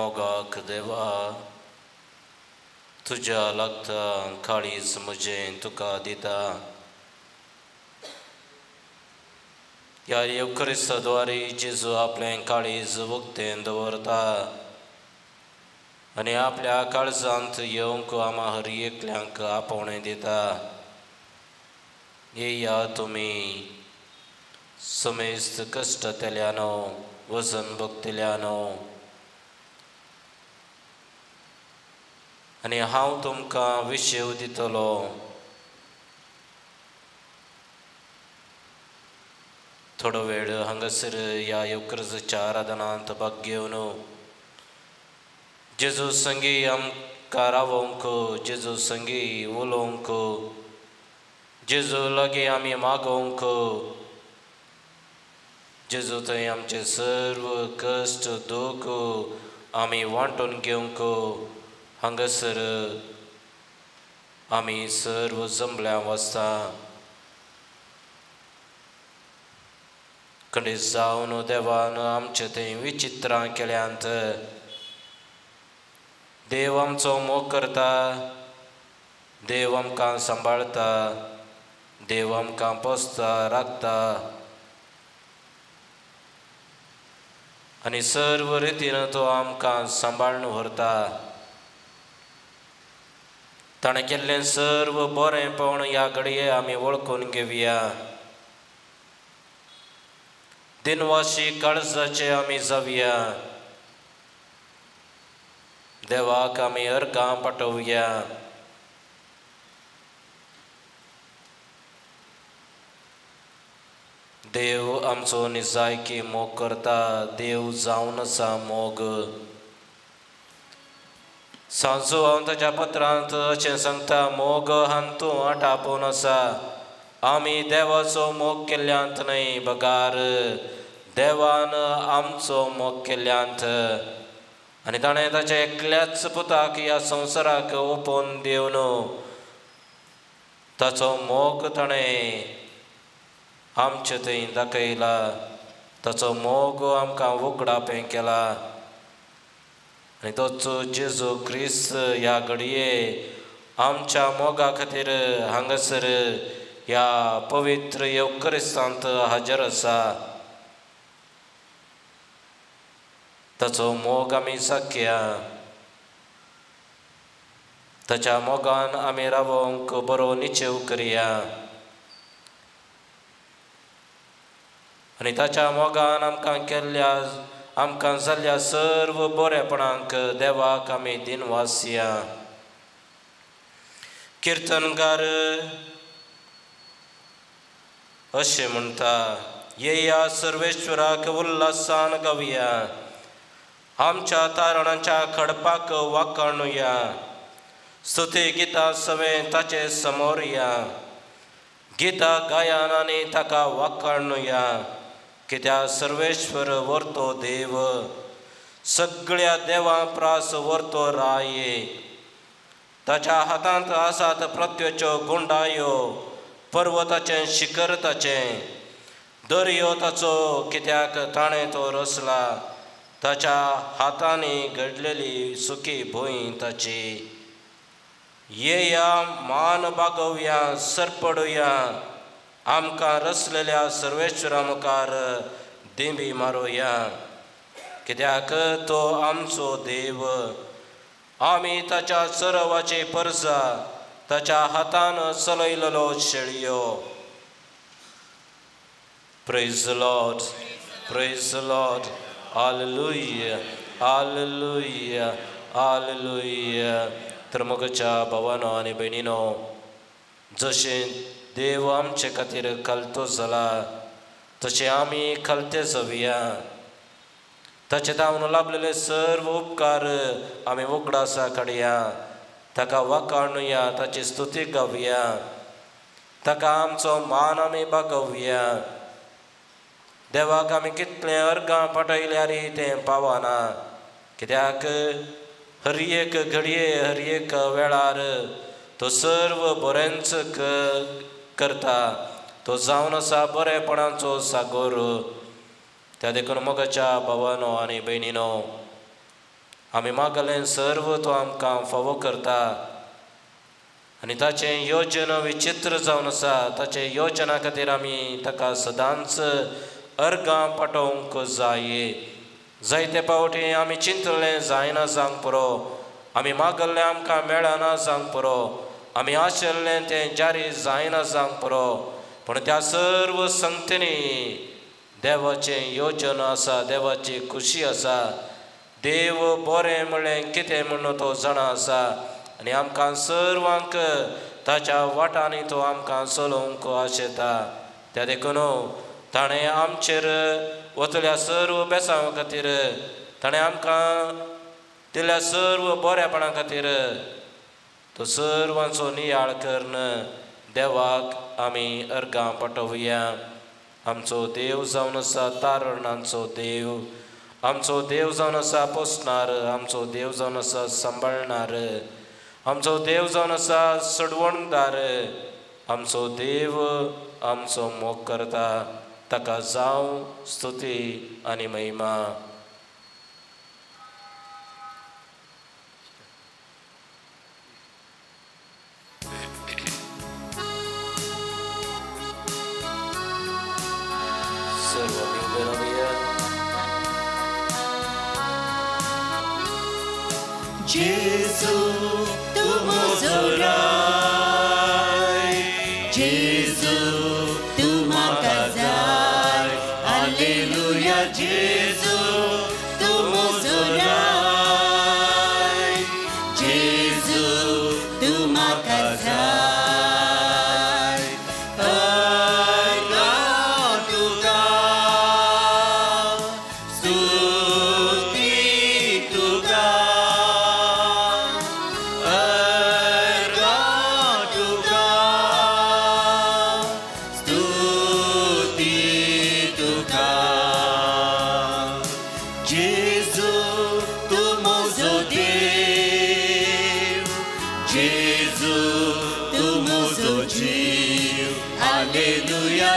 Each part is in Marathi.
मोगाक देवा तुझ्या लागता काळीज मुझे तुका दिता या युक्रिस्ताद्वारे जेजू आपले काळीज उक्तेन दवरता आनी आपल्या काळजांत येवंक आम्हा हर एकल्यांक आपोवणे दिता। येया तुमी समेस्त कश्टांतल्यानो वजन भोगतल्यानो आनी हांव तुमकां विशेव दितलो। थोडो वेळ हांगासर ह्या येवकरजेच्या आराधनांत भाग घेवन जेजू संगी आमकां रावोंक, जेजू संगी उलोवंक, जेजू लागीं आमी मागोवंक, जेजू थंय आमचे सर्व कश्ट दूख आमी वांटून घेवंक हांगासर आमी सर्व जमल्यां वचता. खंडीत जावन देवान आमचे थंय विचित्रां केल्यांत देव आमचो मोग करता, देव आमकां सांबाळता, देव आमकां पोसता राखता आनी सर्व रितीन तो आमकां सांबाळून व्हरता. ताणें केल्लें सर्व बरेंपण ह्या घडये आमी वळखून घेवया. दिनवाशी काळजाचे आमी जावया. देवाक आमी अर्गां पाठोवया. देव आमचो निजायकी मोग करता. देव जावन आसा मोग. सांजो हांव ताच्या पत्रांत अशें सांगता, मोग हांतूं आटापून आसा. आमी देवाचो मोग केल्ल्यांत न्हय, बगार देवान आमचो मोग केल्ल्यांत. आनी ताणें ताच्या एकल्याच पुताक ह्या संवसाराक ओपोवन दिवन ताचो मोग ताणें आमचे थंय दाखयला. ताचो मोग आमकां उगडापें केला. आनी तोच जेजू क्रिस्त ह्या घडये आमच्या मोगा खातीर हांगासर ह्या पवित्र येवकरिस्तांत हाजीर आसा. ताचो मोग आमी साखया. ताच्या मोगान आमी रावोंक बरो निचेव करया. आनी ताच्या मोगान आमकां जाल्ल्या सर्व बरेपणांक देवाक आमी दिनवासया. किर्तनकार अशें म्हणटा, येया सर्वेश्वराक उल्हासान गावया. आमच्या तारणाच्या खडपाक वाखाणुया. स्तुती गितां सवें ताचे समोर या. गितां गायान आनी ताका वाखाणुया. कित्याक सर्वेश्वर व्हरतो देव, सगळ्या देवां प्रास व्हरतो राय. ताच्या हातांत आसात पृथ्वेच्यो गुंडायो, पर्वताचें शिखर ताचें, दर्यो ताचो कित्याक ताणें तो रचला. ताच्या हातांनी घडलेली सुकी भूंय ताची. येया मान बागोवया, सरपडुया. आमकां रचलेल्या सर्वेश्वरा मुखार दिंबी मारुया. कित्याक तो आमचो देव. आमी ताच्या चरवाची परजा, ताच्या हातान चलयलेलो शेळयो. Praise the lord, praise the lord. Hallelujah, hallelujah, hallelujah. तर मोगाच्या भावांनो आनी भयणीनो, जशें देव आमचे खातीर खालतो जाला तशें आमी खालते जावया. ताचे जावन लाभलेले सर्व उपकार आमी उगडासा काडया. ताका वाखाणुया, ताची स्तुती गावया. ताका आमचो मान आमी बागोवया. देवाक आमी कितलें अर्गां पाठयल्यार तें पावना. कित्याक हर एक घडये, हर एक वेळार तो सर्व बरेंच करता. तो जावन आसा बरेपणाचो सागोर. त्या देखून मोगाच्या भावांनो आनी भयणीनो, आमी मागलें सर्व तो आमकां फावो करता. आनी ताचें योजना विचित्र जावन आसा. ताचे योजना खातीर आमी ताका सदांच अर्गां पाठोवंक जाय. जायते फावटी आमी चिंतलें जायना जावंक पुरो, आमी मागल्लें आमकां मेळना जावंक पुरो, आमी आशिल्लें तें जारी जायना जावंक पुरो. पूण त्या सर्व संगतींनी देवाचें योजना आसा, देवाची खुशी आसा. देव बरें म्हणलें कितें म्हणून तो जाणा आसा. आनी आमकां सर्वांक ताच्या वाटांनी तो आमकां चलोवंक आशेता. त्या देखून ताणें आमचेर वतल्या सर्व बेसांव खातीर ताणें आमकां दिल्ल्या सर्व बऱ्यापणा खातीर तो सर्वांचो नियाळ करन देवाक आमी अर्गां पटोवया. आमचो देव जावन आसा तारणांचो देव, आमचो देव जावन आसा पोसणार, आमचो देव जावन आसा सांबाळणार, आमचो देव जावन आसा सडवणदार, आमचो देव आमचो मोग करता. ताका जावं स्तुती आनी महिमा. Gesù, tu म्हजो राय, Gesù, tu म्हाका जाय. Alleluia, Gesù, tu म्हजो राय, Gesù, tu म्हाका जाय. Hallelujah.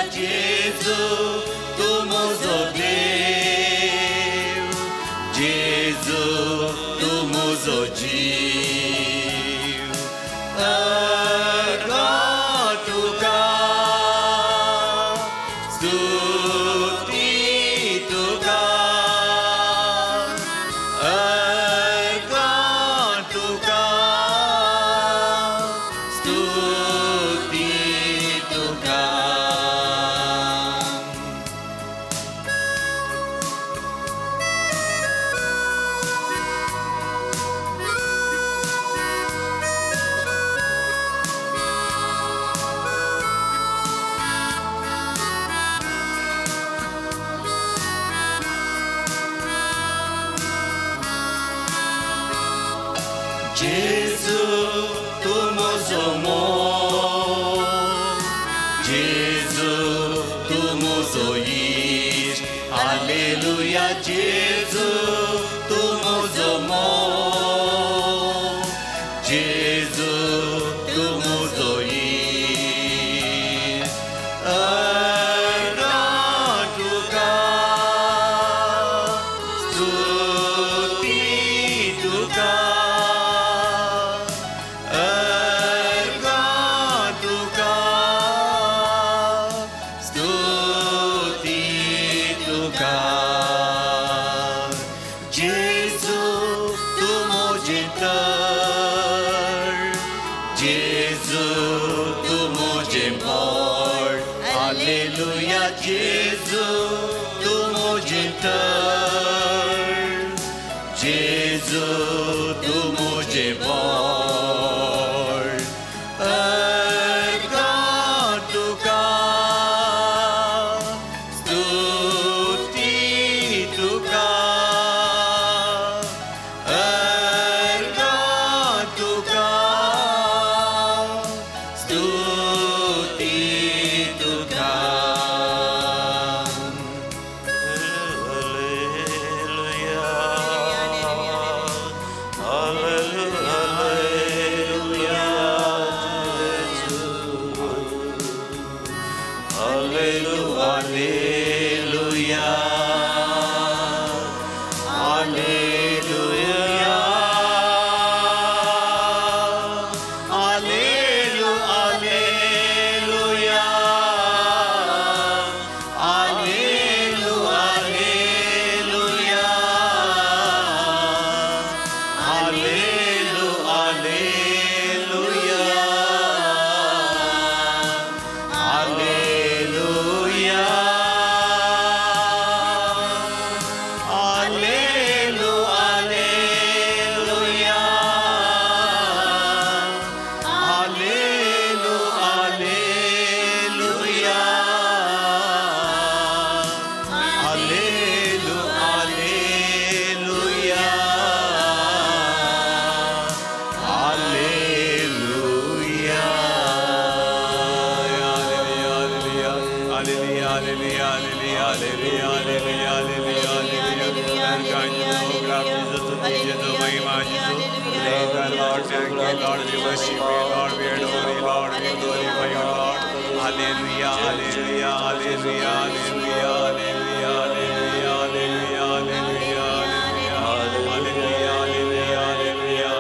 name, the Lord. Thank you, Lord. We worship you, Lord. We adore you, Lord. We glorify you, Lord. Hallelujah, hallelujah, hallelujah, hallelujah, hallelujah, hallelujah, hallelujah, hallelujah, hallelujah, hallelujah,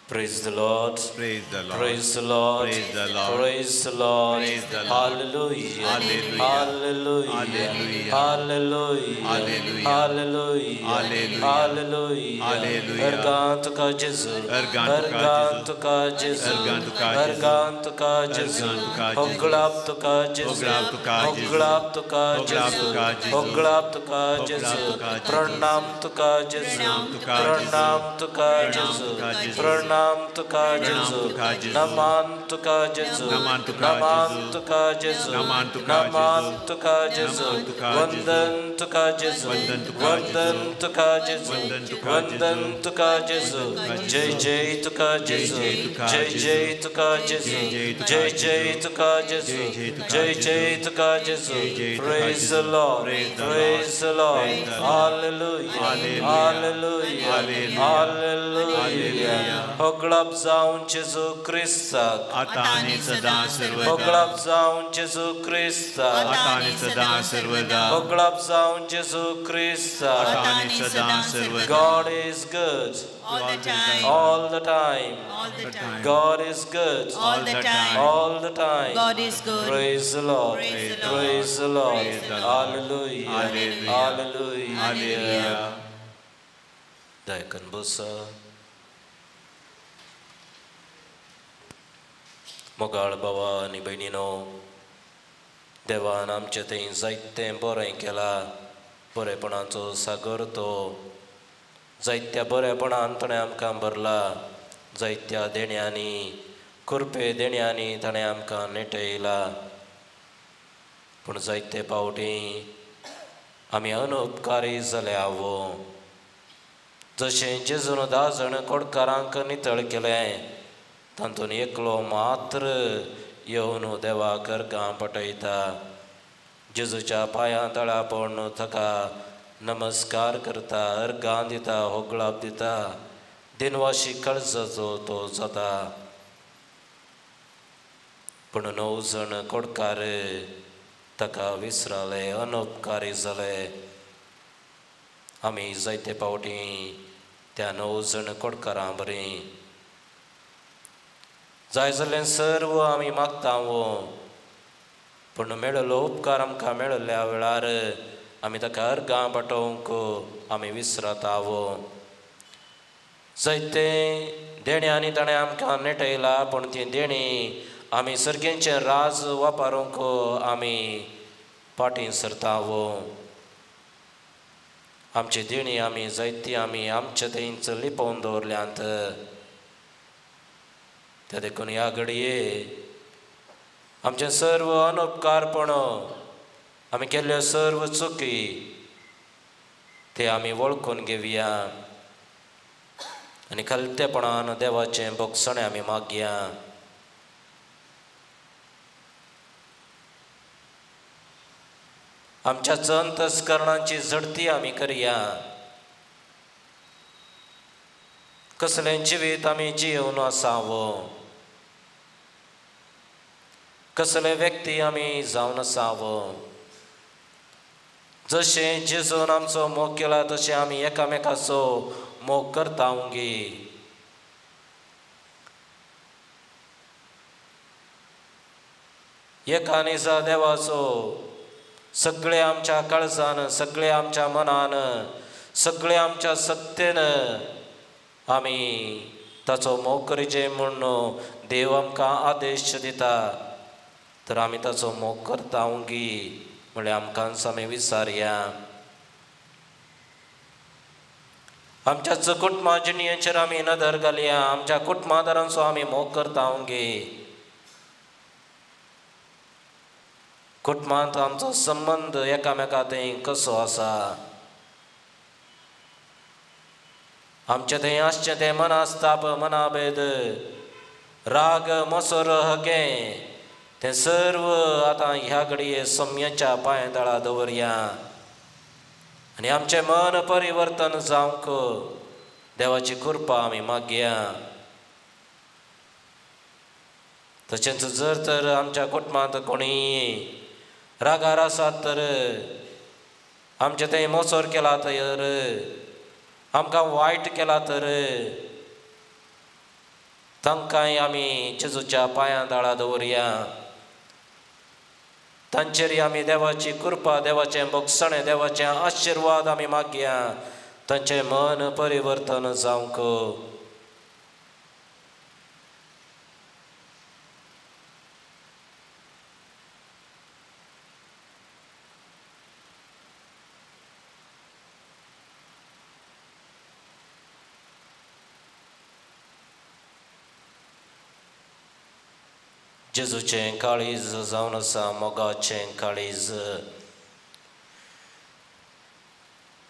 Praise the Lord. Praise the Lord. Praise the Lord. Praise the Lord. Praise the Lord. Praise the Lord. Hallelujah. Hallelujah. Hallelujah. Hallelujah. Hallelujah. Hallelujah. Hallelujah. Hallelujah. Hallelujah. Hallelujah. Ergantuka Jesus. Ergantuka Jesus. Ergantuka Jesus. Ergantuka Jesus. Ergantuka Jesus. Ergantuka Jesus. Hoglaptuka Jesus. Hoglaptuka Jesus. Hoglaptuka Jesus. Hoglaptuka Jesus. Hoglaptuka Jesus. Hoglaptuka Jesus. Pranamtuka Jesus. Pranamtuka Jesus. Pranamtuka Jesus. Namantuka Jesus. Namantuka Jesus. Namantuka Jesus. Vandantuka Jesus. Vandantuka Jesus. Vandantuka Jesus. Jai Jai Tuka Jesus. Jai Jai Tuka Jesus. Jai Jai Tuka Jesus. Jai Jai Tuka Jesus. Praise the Lord. Praise the Lord. Hallelujah. Hallelujah. Hallelujah. Pogląd zaun Jezu Chrysta. आता आणि सदा सर्वदा. Pogląd zaun Jezu Chrysta. आता आणि सदा सर्वदा. Pogląd zaun Jezu Chrysta. आता आणि सदा सर्वदा. God is good. All the time. All the time. All the time. God is good. All the time. All the time. God is good. Praise the Lord. Praise the Lord. Praise the Lord. Praise the Lord. Hallelujah. Hallelujah. Hallelujah. Hallelujah. Daikon Busa. मोगाळ बाबा आनी बहिणीनो, देवान आमचे थंय जायतें बरें केलां. बरेपणाचो सागर तो. जायत्या बरेपणान ताणें आमकां भरला. जायत्या देण्यांनी, कृपे देण्यांनी ताणें आमकां नेटयला. पूण जायते फावटी आमी अनउपकारी जाले आहो. जशें जेजून 10 जाण कोडकारांक नितळ केलें, तातूंत एकलो मात्र येवन देवाक अर्गां पटयता. जेजूच्या पांयां तळा पडून ताका नमस्कार करता, अर्गां दिता, होगळाप दिता. दिनवाशी काळजाचो तो जाता. पूण 9 जाण कोडकार ताका विसराले, अनउपकारी जाले. आमी जायते फावटी त्या 9 जाण कोडकारां बरीं जाय जाल्लें सर्व आमी मागता. पूण मेळिल्लो उपकार आमकां मेळिल्ल्या वेळार आमी ताका अर्गां पाठोवंक आमी विसरता. जायते देण्यांनी ताणें आमकां नेटयला. पूण ती देणी आमी सर्गेचें राज वापरूंक आमी फाटीं सरता. आमची देणी आमी जायती आमी आमचे थंयच लिपोवन दवरल्यांत. त्या देखून ह्या घडये आमचें सर्व अनउपकारपण, आमी केल्ल्यो सर्व चुकी ते आमी वळखून घेवया आनी खालतेपणान देवाचें भोगसणें आमी मागया. आमच्या अंतस्करणाची झडती आमी करया. कसलें जिवीत आमी जियोवन आसावो, कसले व्यक्ती आमी जावन आसावो. जशें जेजून आमचो मोग केला तशें आमी एकामेकाचो मोग करता उंगी. एका निजा देवाचो सगळे आमच्या काळजान, सगळे आमच्या मनान, सगळे आमच्या सत्तेन आमी ताचो मोग करचें म्हणून देव आमकां आदेश दिता. तर आमी ताचो मोग करता उंगी म्हळ्यार आमकांच आमी विचारया. आमच्या कुटुंबा जिणयेचेर आमी नदर घालया. आमच्या कुटुंबादारांचो आमी मोग करता उंगी. कुटुंबांत आमचो संबंद एकामेका थंय कसो आसा. आमचे थंय आसचें तें मनास्ताप मनाभेद राग मोसोर हगे तें सर्व आतां ह्या घडये सोम्याच्या पांयतळा दवरया आनी आमचें मन परिवर्तन जावंक देवाची कृपा आमी मागया. तशेंच जर तर आमच्या कुटुंबांत कोणी रागार आसात तर आमचे थंय मोसोर केला तर आमकां वायट केला तर तांकांय आमी जेजूच्या पांयां तळा दवरया. तांचेर आमी देवाची कृपा देवाचें बक्षणें देवाचें आशिर्वाद आमी मागया. तांचें मन परिवर्तन जावंक. जेजूचें काळीज जावन आसा मोगाचें काळीज.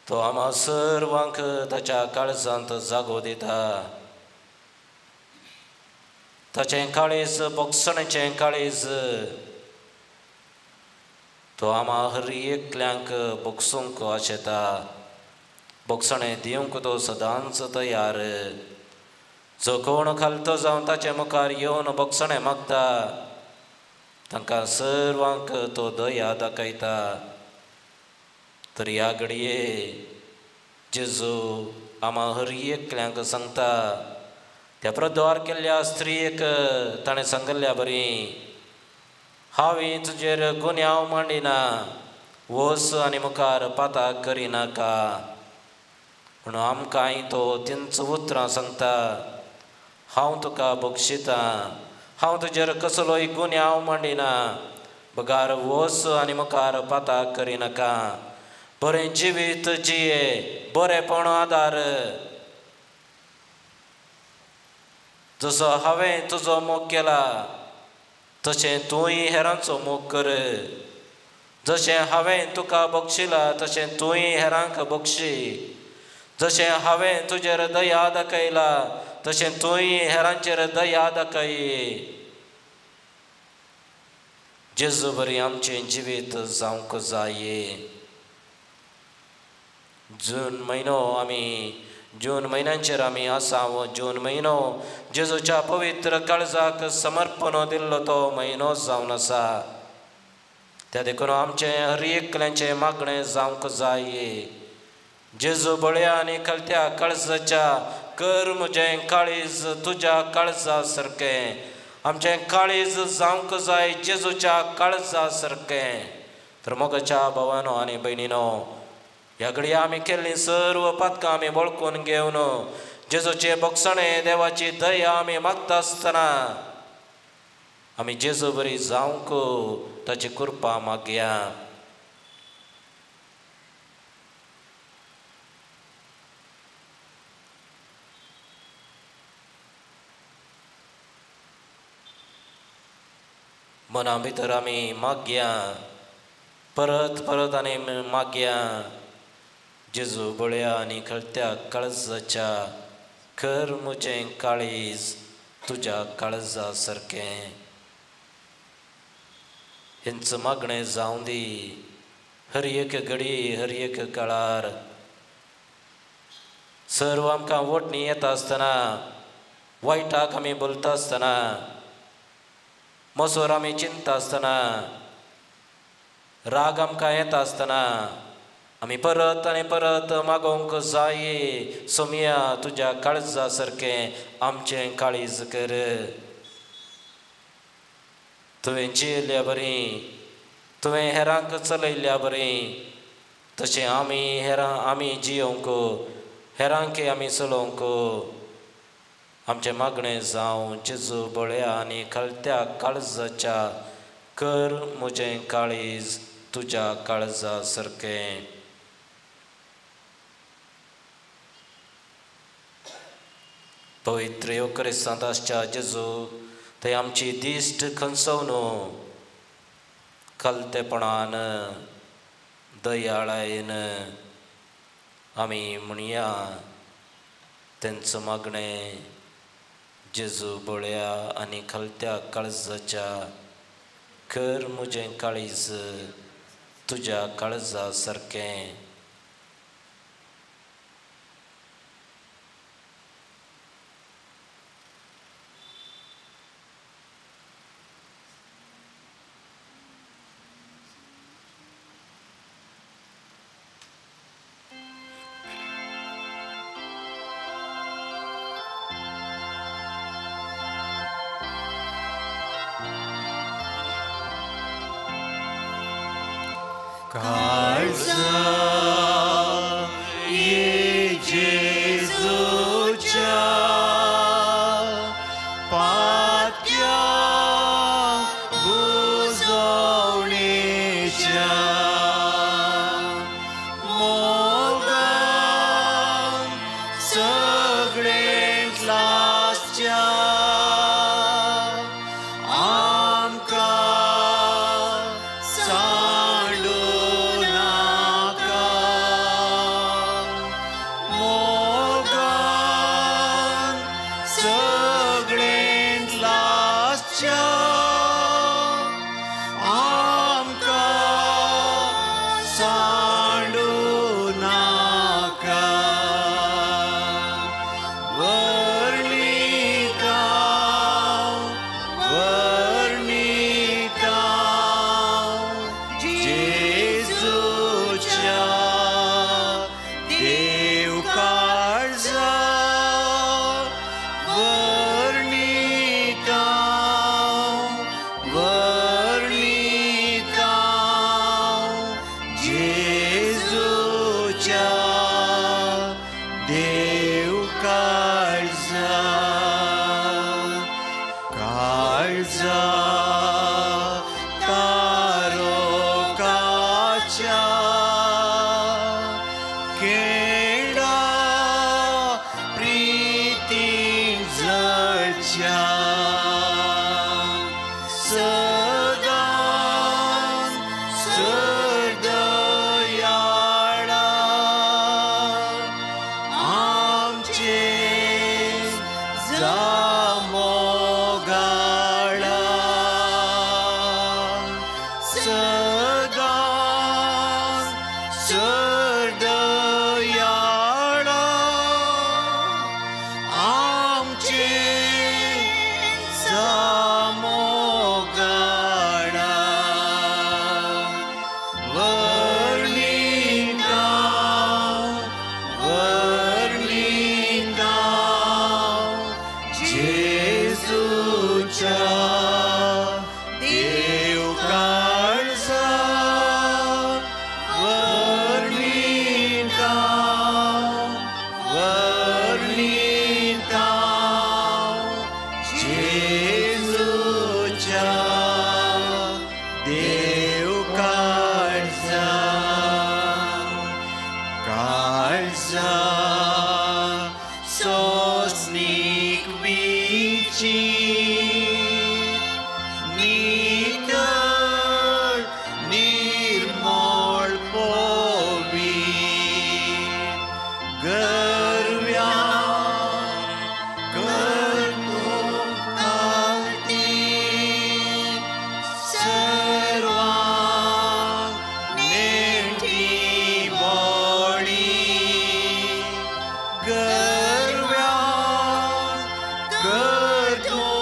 तो आम्हा सर्वांक ताच्या काळजांत जागो दिता. ताचें काळीज बक्षणेचें काळीज तो आम्हा हर एकल्यांक बक्षूंक आशेता. बक्षणें दिवंक तो सदांच तयार. जो कोण खालतो जावन ताचे मुखार येवन बक्षणें मागता तांकां सर्वांक तो दया दाखयता. तर ह्या घडये जेजू आम्हा हर एकल्यांक सांगता. त्या प्रद्वार केल्ल्या स्त्रीक ताणें सांगल्या बरी हांवें तुजेर गुन्यांव मांडिना वस आनी मुखार पाताक करिनाका. म्हणून आमकांय तो तेंच उतरां सांगता. हांव तुका बक्षितां हांव तुजेर कसलोय गुन्यांव मांडिना बगार वस आनी मुखार पाताक करिनाका. बरें जिवीत जिये बरेपण आदार. जसो हांवें तुजो मोग केला तशें तूंय हेरांचो मोग कर. जशें हांवें तुका बक्षिलां तशें तूंय हेरांक बक्षी. जशें हांवें तुजेर दया दाखयला तशें तूंय हेरांचेर दया दाखय. जेजू बरी आमचें जिवीत जावंक जाय. जून म्हयन्यांचेर आमी आसा. जून म्हयनो जेजूच्या पवित्र काळजाक समर्पण दिल्लो तो म्हयनो जावन आसा. त्या देखून आमचें हर एकल्यांचें मागणें जावंक जाय. जेजू बळ्या आनी कलत्या काळजाच्या कर म्हजें काळीज तुज्या काळजा सारकें. आमचें काळीज जावंक जाय जेजूच्या काळजा सारकें. तर मोगाच्या भावानो आनी भयणीनो ह्या घडये आमी केल्लीं सर्व पातकां आमी वळखून घेवन जेजूचें बक्षणें देवाची दया आमी मागता आसतना आमी जेजू बरी जावंक ताची कृपा मागया. मना भितर आमी मागया परत परत आनी मागया. जेजू बळ्या आनी कळत्या काळजाच्या कर म्हजें काळीज तुज्या काळजा सारकें. हेंच मागणें जावं दी हर एक घडी हर एक काळार. सर्व आमकां वटणी येता आसतना वायटाक आमी बोलता आसतना मोसोर आमी चिंतता आसतना राग आमकां येता आसतना आमी परत आनी परत मागोवंक जाय सोम्या तुज्या काळजा सारकें आमचें काळीज कर. तुवें जियेल्या बरी तुवें हेरांक चलयल्या बरी तशें आमी जियोंक हेरांकय आमी चलोवंक. आमचें मागणें जावं जेजू बळ्या आनी कलत्या काळजाच्या कर म्हजें काळीज तुज्या काळजा सारकें. पवित्र युकरिस्तांत आसच्या जेजू थंय आमची दिश्ट खंचोवन खलतेपणान दयाळायेन आमी म्हणया तेंचं मागणें जेजू बळ्या आनी खलत्या काळजाच्या कर म्हजें काळीज तुज्या काळजा सारकें. काळजा ये जेजूच्या पात्या बुजवणेच्या मोगान सगळें लास्च्या Good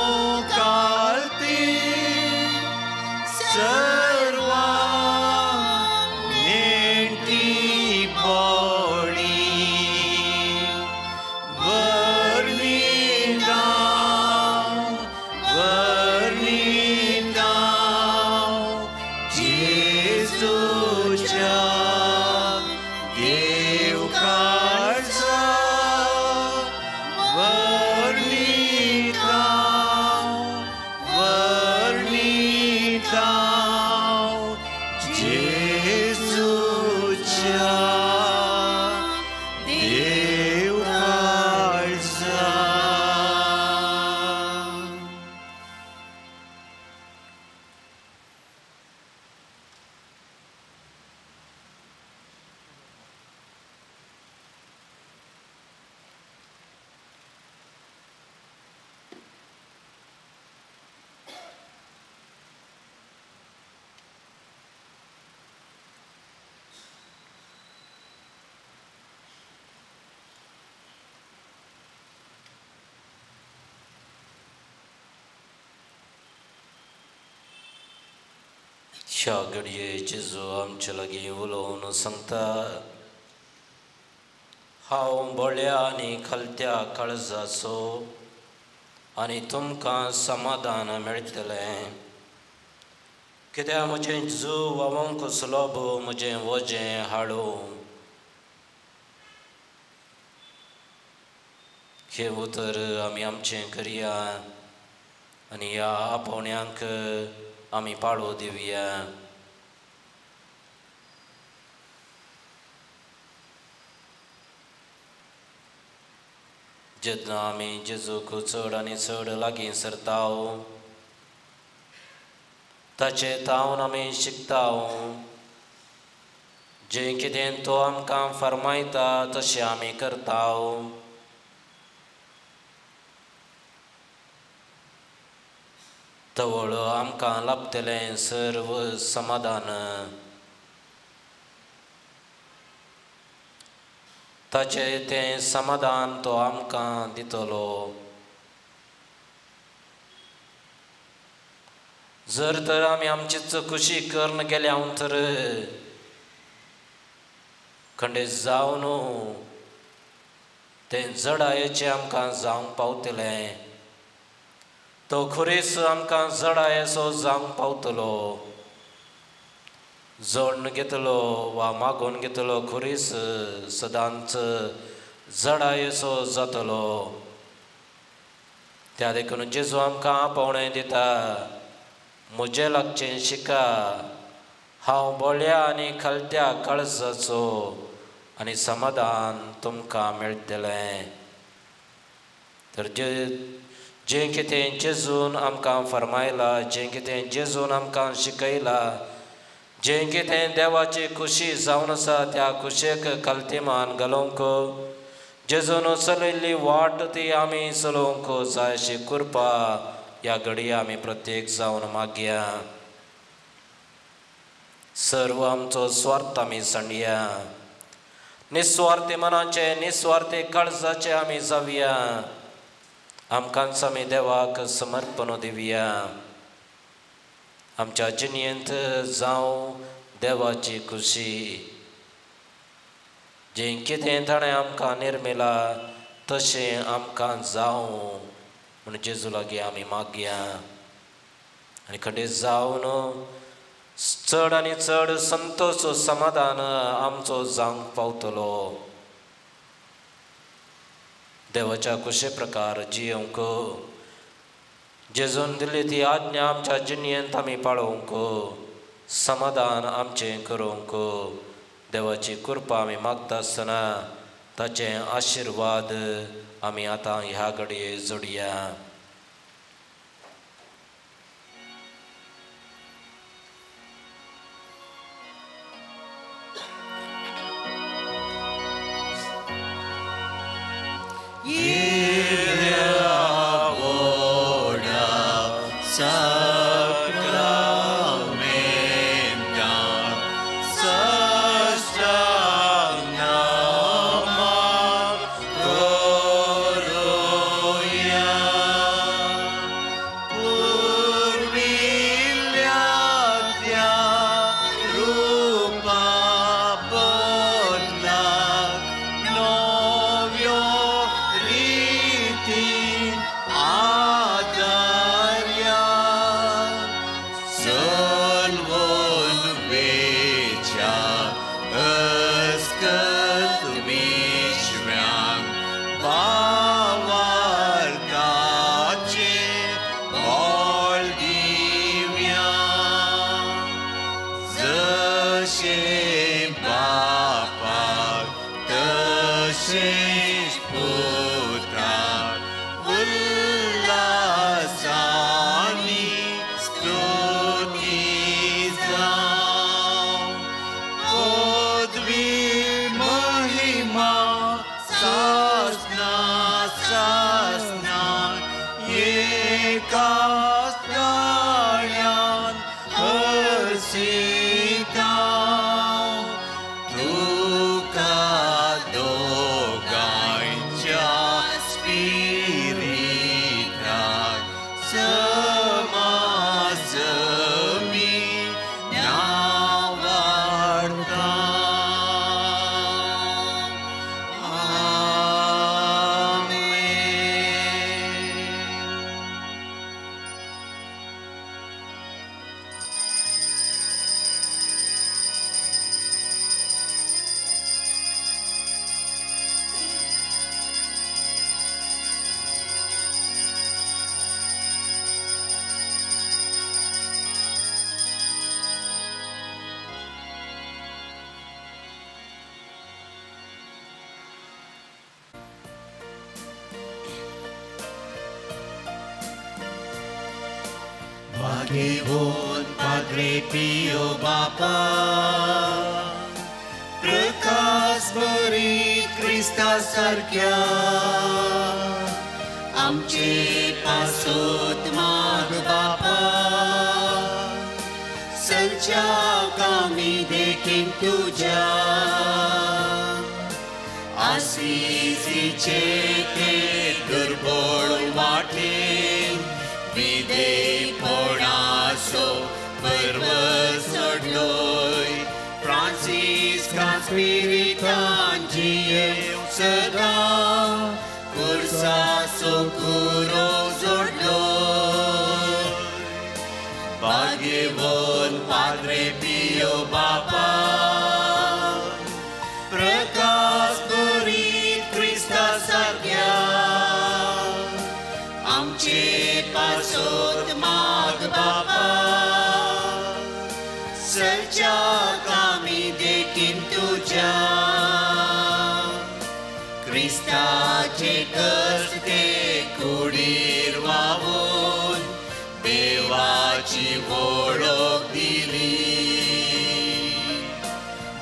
ह्या घडये जेजू आमचे लागीं उलोवन सांगता, हांव बोळ्या आनी खालत्या काळजाचो आनी तुमकां समाधान मेळटलें. कित्याक म्हजें जू वावंक सुलभ, म्हजें वजें हाडूं. हे उतर आमी आमचें करया आनी ह्या आपोवण्यांक आमी पाळो दिवया. जेन्ना आमी जेजूक चड आनी चड लागीं सरताव, ताचे तावन आमी शिकताव. जें कितें तो आमकां फरमायता तशें आमी करताव. तवळ आमकां लाभतलें सर्व समाधान. ताचें तें समाधान तो आमकां दितलो. जर तर आमी आमची चकुशी करन गेल्या तर खंडे जावन तें जडायेचें आमकां जावंक पावतलें. तो खरेच आमकां जडायेचो जावंक पावतलो. जोडून घेतलो वा मागून घेतलो खरेच सदांच जडायेचो जातलो. त्या देखून जेजू आमकां आपोवणें दिता, म्हजें लागचें शिका. हांव बोळ्या आनी खालत्या काळजाचो आनी समाधान तुमकां मेळटलें. तर जें कितें जेजून आमकां फरमायलां, जें कितें जेजून आमकां शिकयलां, जें कितें देवाची खुशी जावन आसा, त्या खुशेक खालतीमान घालूंक जेजून चलयल्ली वाट ती आमी चलोवंक जाय अशी कृपा ह्या घडये आमी प्रत्येक जावन मागया. सर्व आमचो स्वार्थ आमी सांडया. निस्वार्थी मनाचे, निस्वार्थी काळजाचे आमी जावया. आमकांच आमी देवाक समर्पण दिवया. आमच्या जिणेंत जावं देवाची खुशी. जें कितें ताणें आमकां निर्मिलां तशें आमकां जावं म्हूण जेजू लागीं आमी मागया. आनी खंडे जावन चड आनी चड संतोश समाधान आमचो जावंक पावतलो. देवाच्या खुशे प्रकार जियोंक जेजून दिल्ली ती आज्ञा आमच्या जिणेंत आमी पाळोवंक, समाधान आमचें करूंक देवाची कृपा आमी मागता आसतना ताचे आशिर्वाद आमी आतां ह्या घडये जोडया. Sama-sami घेऊन पाद्रे पियो बापा प्रकाश भरीत क्रिस्ता सारख्या आमचे पासोत माग बापा सलच्या कामी देखील तुझ्या आसीसीचे ते दुर्बळ वाटेन विधेयपणाचो पर्व सोडलोय फ्रांसीस स्पिरितान जियेव सदा कुर्साचो कुरो जोडलोय भाग्यवान पाद्रे पियो बापा प्रकाश भरीत क्रिस्ता सारख्या आमचे पासोत माग बापा सलच्या कामी देखील तुझ्या क्रिस्ताचे कष्ट ते कुडीर वावून देवाची वळख दिली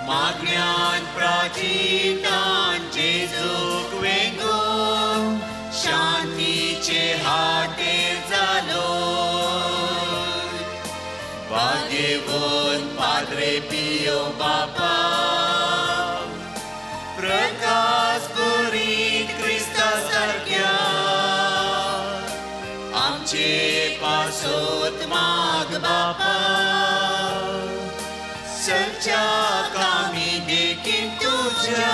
मागण्यान प्राचितान जेजूक वेगून शांतीचे हातेर जालो भाग्यवान पाद्रे पियो बापा प्रकाश भरीत क्रिस्ता सारख्या आमचे पासोत माग बापा सलच्या कामी देखील तुझ्या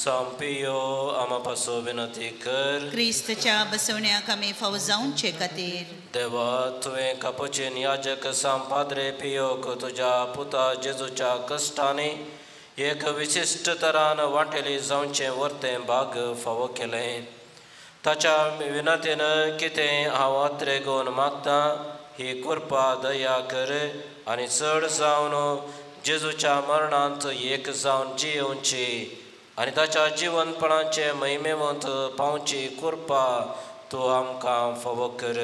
सांपियो आमा पासो विनंती कर क्रिस्तच्या बसवण्याक आमी फावो जावचे खातीर देवा तुवें कापुचीन याजक सांपाद्रे पियोक तुज्या पुता जेजूच्या कश्टांनी एक विशिश्ट तरान वांटेली जावचें वर्तें भाग फावो केलें ताच्या विनंतीन कितें हांव आत्रेगोन मागतां ही कृपा दया कर आनी चड जावन जेजूच्या मरणांत एक जावन जियोवची आनी ताच्या जिवनपणाचे महिमेवंत पावची कृपा तूं आमकां फावो कर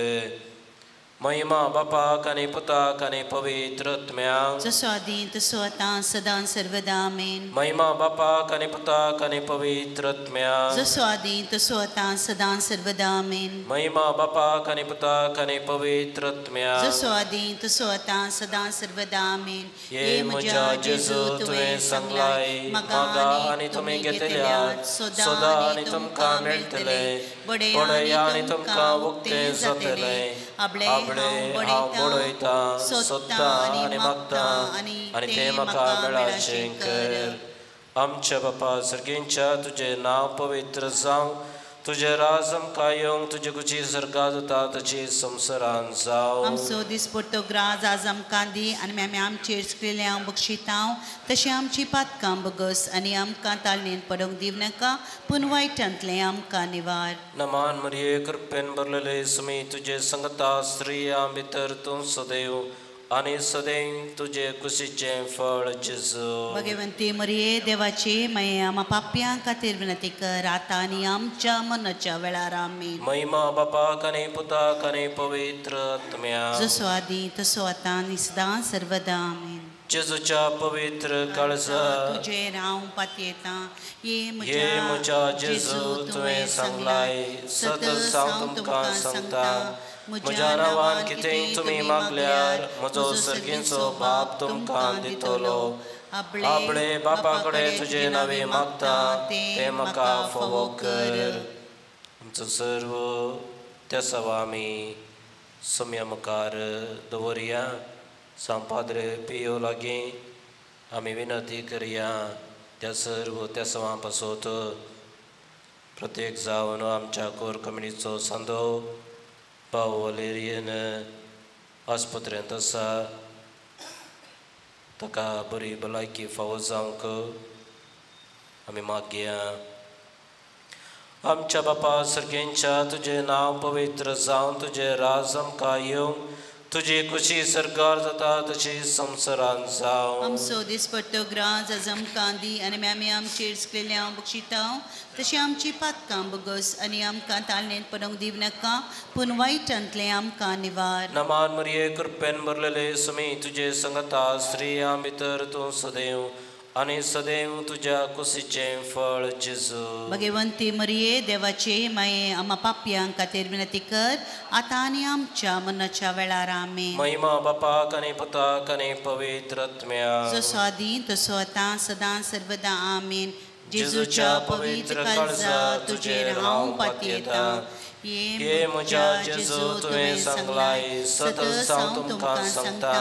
महिमा बापाक आनी पुताक आनी पवित्र आत्म्याक जसो आदी तसो आतां सदां सर्वदा आमेन महिमा बापाक आनी पुताक आनी पवित्र आत्म्याक जसो आदी तसो आतां सदां सर्वदा आमेन महिमा बापाक आनी पुताक आनी पवित्र आत्म्याक जसो आदी तसो आतां सदां सर्वदा आमेन ये म्हज्या जेजू तुवें सांगलाय मागा आनी तुमी घेतल्यात सोदा आनी तुमकां मेळटले पळय आनी तुमकां उक्तें जातलें आबळे हांव बडयतां सोदतां आनी मागतां आनी तें म्हाका मेळाचें कर आमच्या बापा सर्गेंच्या तुजें नांव पवित्र जावं तुजें राज आमकां येवंक तुजे कुची सर्गा जाता ताची संवसारान जावं आमचो दिसपट्टो ग्राज आज आमकां दी आनी आमी आमचेर केल्ल्यां बक्षितांव तशें आमची पातकां बगस आनी आमकां तालणेन पडोवंक दिव नाका पूण वायटांतलें आमकां निवार नमान मरिये कृपेन भरलेले सुमी तुजे संगता स्त्रियां भितर तूं सदैव आनी सदैव तुजे कुशीचें फळ जेजू भगवंती मरिये देवाची माये आमा पाप्यां खातीर विनंती कर आतां आनी आमच्या मरणाच्या वेळार आमीन महिमा बापाक आनी पुताक आनी पवित्र आत्म्याक जसो आदी तसो आतां आनी सदां सर्वदा आमीन जेजूच्या पवित्र काळजा तुजेर हांव पातयेतां ये म्हज्या जेजू तुवें सांगलाय सतत हांव तुमकां सांगता म्हज्या नांवान कितेंय तुमी मागल्यार म्हजो सर्गेचो बाप तुमकां दितलो आपणे बापा कडेन तुजे नांवे मागता तें म्हाका फावो कर आमचो सर्व त्या सवा आमी सम्या मुखार दवरया सांपाद्रे पियो लागीं आमी विनंती करया त्या सर्व त्या सवां पासत प्रत्येक जावन आमच्या कोर कम्युनिटीचो सांदो भाव वलेरियन आस्पत्रेंत आसा ताका बरी भलायकी फावो जावंक आमी मागया आमच्या बापा सर्गेंच्या तुजें नांव पवित्र जावन तुजें राज आमकां येवंक तुझी कुशी सरकार जाता तशी संवसारान जावं आमचो दिसपट्टो ग्रास आज आमकां दी आनी आमी आमचेर केल्ल्या बक्षितांव तशी आमची पातकां बगस आनी आमकां तालनेन पडोंक दिव नाका पूण वायटांतले आमकां निवार. नमान मरिये कृपेन भरलेले सुमी तुझे संगता स्त्रियां भितर तूं सदैव आनी सदैव तुझ्या कुशीचें फळ जेजू. भगवंती मरिये देवाचे माये आम्हा पापयांक खातीर विनंती कर आतां आनी आमच्या मरणाच्या वेळार आमेन. महिमा बापाक आनी पुताक आनी पवित्र आत्म्याक जसो आदी तसो आतां सदां सर्वदा आमेन. जेजूच्या पवित्र काळजा तुजेर हांव पातयेता. ये म्हज्या जेजू तुवें सांगलाय सतत हांव तुमकां सांगता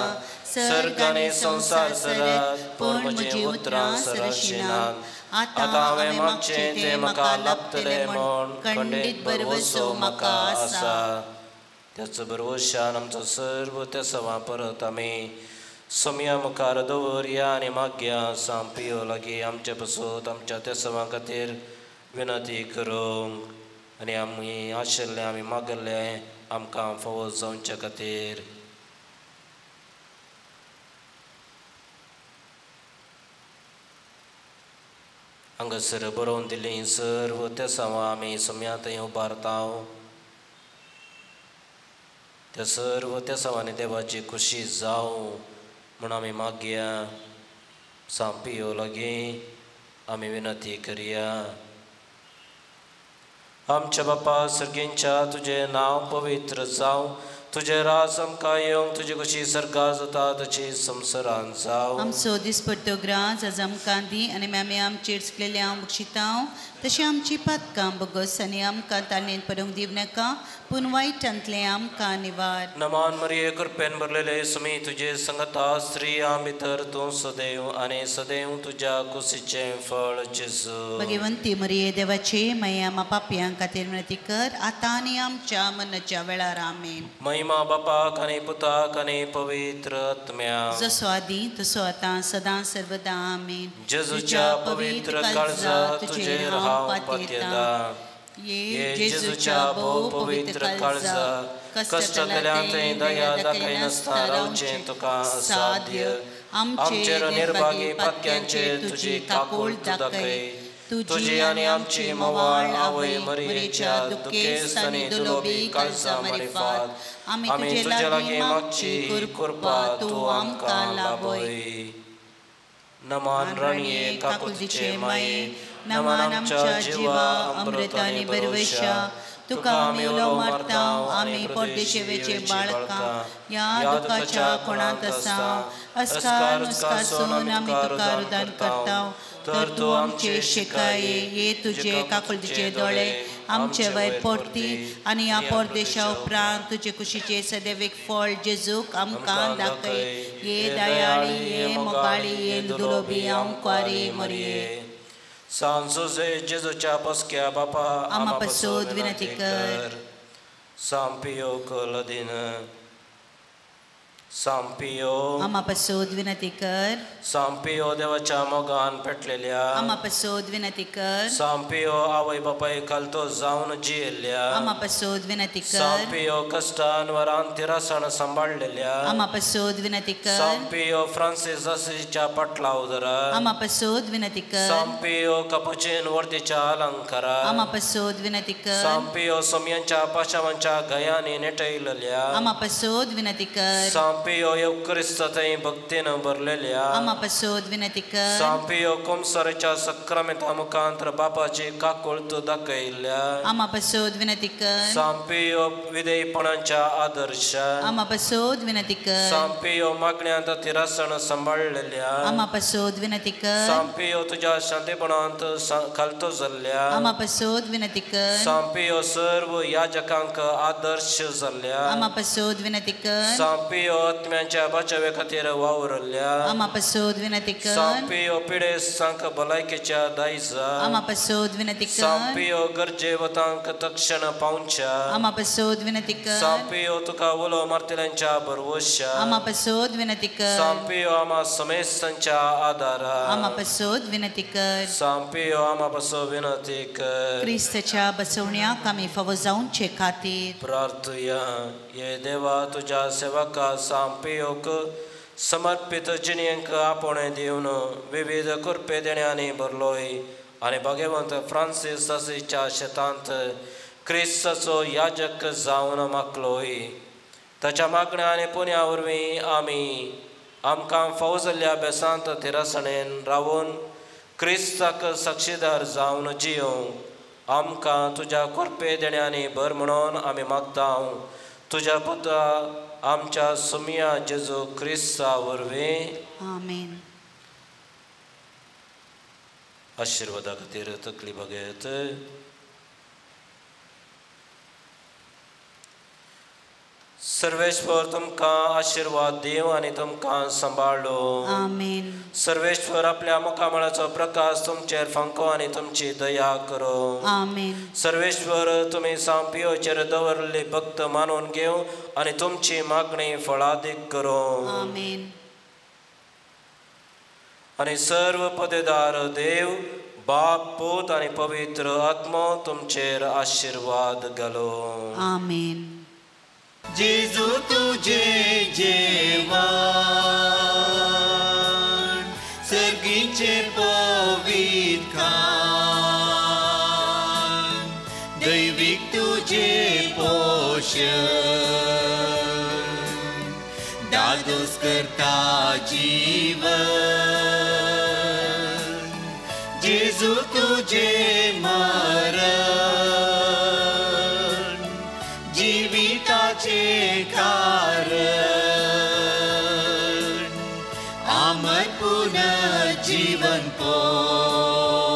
सर्ग आनी संवसार सरात पूण म्हजी उतरां सरशिनात. आतां हांवें मागचें तें म्हाका लाभतलें म्हूण खंडीत भरवसो म्हाका आसा. त्याच भरवशान आमचो सर्व त्या सवां परत आमी सोम्या मुखार दवरया आनी मागया सांपियो लागीं आमचे पसून आमच्या त्या सवां खातीर विनंती करूंक आनी आमी आशिल्लें आमी मागल्लें आमकां फावो जावचे खातीर. हांगासर बरोवन दिल्लीं सर्व त्या सवां आमी सोम्या थंय उबारता. त्या सर्व त्या सवांनी देवाची खुशी जावं म्हूण आमी मागया सांपियो लागीं आमी विनंती करया. आमच्या बापा सर्गींच्या तुजें नांव पवित्र जावं तुजें राज आमकां येवंक तुजी कशी सरकार जाता तशी संवसारान जावं. आमचो दिसपट्टो ग्रास आज आमकां दी आनी आमी आमचेर केल्ल्या बक्षितांव तशी आमची पातकां बगस आनी आमकां तालनेन पडोंक दिव नाका पूण वायटांतले आमकां निवार. नमान मरिये कृपेन भरलेले सुमी तुजे संगता स्त्रियां भितर तूं सदैव आनी सदैव तुज्या कुशीचें फळ जेजू. भगवंती मरिये देवाचे माये आम्हा पापयांक खातीर विनंती कर आतां आनी आमच्या मरणाच्या वेळार आमेन. महिमा बापाक आनी पुताक आनी पवित्र आत्म्याक जसो आदी तसो आतां सदां सर्वदा आमेन. जेजूच्या पवित्र काळजा तुजेर हांव पातयेता. ये जेजूच्या भोव पवित्र काळजा कश्टांतल्यान थंय दया दाखय नासता रावचें तुका असाध्य. आमचेर निर्भागी पातक्यांचेर तुजी काकूळ दाखय. तुजी आनी आमची मोवाळ आवय मरियेच्या दुखेस्त आनी दुलोबी काळजा मारिफात आमी तुजे लागीं मागची कृपा तूं आमकां लाभय. नमान राणये काकुलतीचे माये नमान आमच्या जिवा अमृत आनी बरवशा तुका आमी उलो मारता आमी परदेशेवेचे बाळकां या दुखाच्या कोणांत आसा. अस्कार नुस्कासून आमी तुका रुदान करता तर तूं आमचे शिकाये ये तुजे काकुलतीचे दोळे आमचे वयर पडटी आनी ह्या परदेशा उपरांत तुजे कुशीचे सदैवीक फळ जेजूक आमकां दाखय. ये दयाळी ये मोगाळी ये दुलोबी आमकारी मरिये. सांजोजे जेजूच्या पसक्या बापा आम्हा पसून विनंती कर. सांपियो कलदीन सांपियो आम्हा पसून विनंती कर. सांपियो देवाच्या मोगान पेटलेल्या आम्हा पसून विनंती कर. सांपियो आवय बापाय खालतो जावन जियेल्ल्या आम्हा पसून विनंती कर. सांपियो कष्टान वरान तिरासण सांबाळलेल्या आम्हा पसून विनंती कर. सांपियो फ्रांसीस असीच्या पटला उदरा आम्हा पसून विनंती कर. सांपियो कपुचीन वर्दीच्या अलंकारा आम्हा पसून विनंती कर. सांपियो सोम्यांच्या पाशावांच्या गयांनी नेटयलेल्या आम्हा पसून विनंती कर. सांपियो युक्रिस्त थंय भक्तीन भरलेल्या आम्हा पसून विनंती कर. सांपियो कुमसारेच्या सक्रामेता मुखांतर बापाची काकुळत दाखयल्या आम्हा पसून विनंती कर. सांपियो विधेयपणाच्या आदर्श आम्हा पसून विनंती कर. सांपियो मागण्यांत तिरासण सांबाळलेल्या आम्हा पसून विनंती कर. सांपियो तुझ्या शांतीपणांत खालतो जाल्ल्या आम्हा पसून विनंती कर. सांपियो सर्व याजकांक आदर्श जाल्ल्या आम्हा पसून विनंती कर. सांपियो आत्म्यांच्या बचावे खातीर वावरल्या आमा पासोद विनंती कर सांपियो पिडे सांक भलायकेच्या दायजा आमा पासोद विनंती कर सांपियो गरजे वतांक तक्षण पावच्या आमा पासोद विनंती कर सांपियो तुका उलो मारतल्यांच्या भरवशा आमा पासोद विनंती कर सांपियो आमा समेस्तांच्या आदारा आमा पासोद विनंती कर सांपियो आमा पासो विनंती कर क्रिस्ताच्या बसवण्याक आमी फावो जावचे खातीर प्रार्थया ये देवा तुझ्या सेवका सांपियोक समर्पित जिणेंक आपणे दिवन विविध कृपे देण्यानी भरलोय आनी भगवंत फ्रांसीस असीच्या शेतांत क्रिस्ताचो याजक जावन मागलोय ताच्या मागण्या आनी पुण्या वरवीं आमी आमकां फावो जाल्ल्या बेसांत तिरसणेन रावून क्रिस्ताक साक्षीदार जावन जियोंक आमकां तुज्या कृपे देण्यानी भर म्हणून आमी मागता तुज्या पुता आमच्या सुमिया जेजू क्रिस्ता वरवीं आमेन. आशिर्वादा खातीर तकली बगयत. सर्वेश्वर तुमकां आशिर्वाद दिव आनी तुमकां सांबाळलो. आमेन. सर्वेश्वर आपल्या मुखामळाचो प्रकाश तुमचेर फांको आनी तुमची दया करो. आमेन. सर्वेश्वर तुमी सांपियोचेर दवरली भक्त मानून घेव आनी तुमची मागणी फळादीक करो. आमेन. आनी सर्व पदेदार देव बाप पूत आनी पवित्र आत्मो तुमचेर आशिर्वाद घालो. आमेन. जेजू तुझे जेवण सर्गीचे पवित्र खाण दैविक तुझे पोषण दादोस करता जीवन जेजू तुझे मरण जीविताचे कारण आमर पुनर्जीवन पोन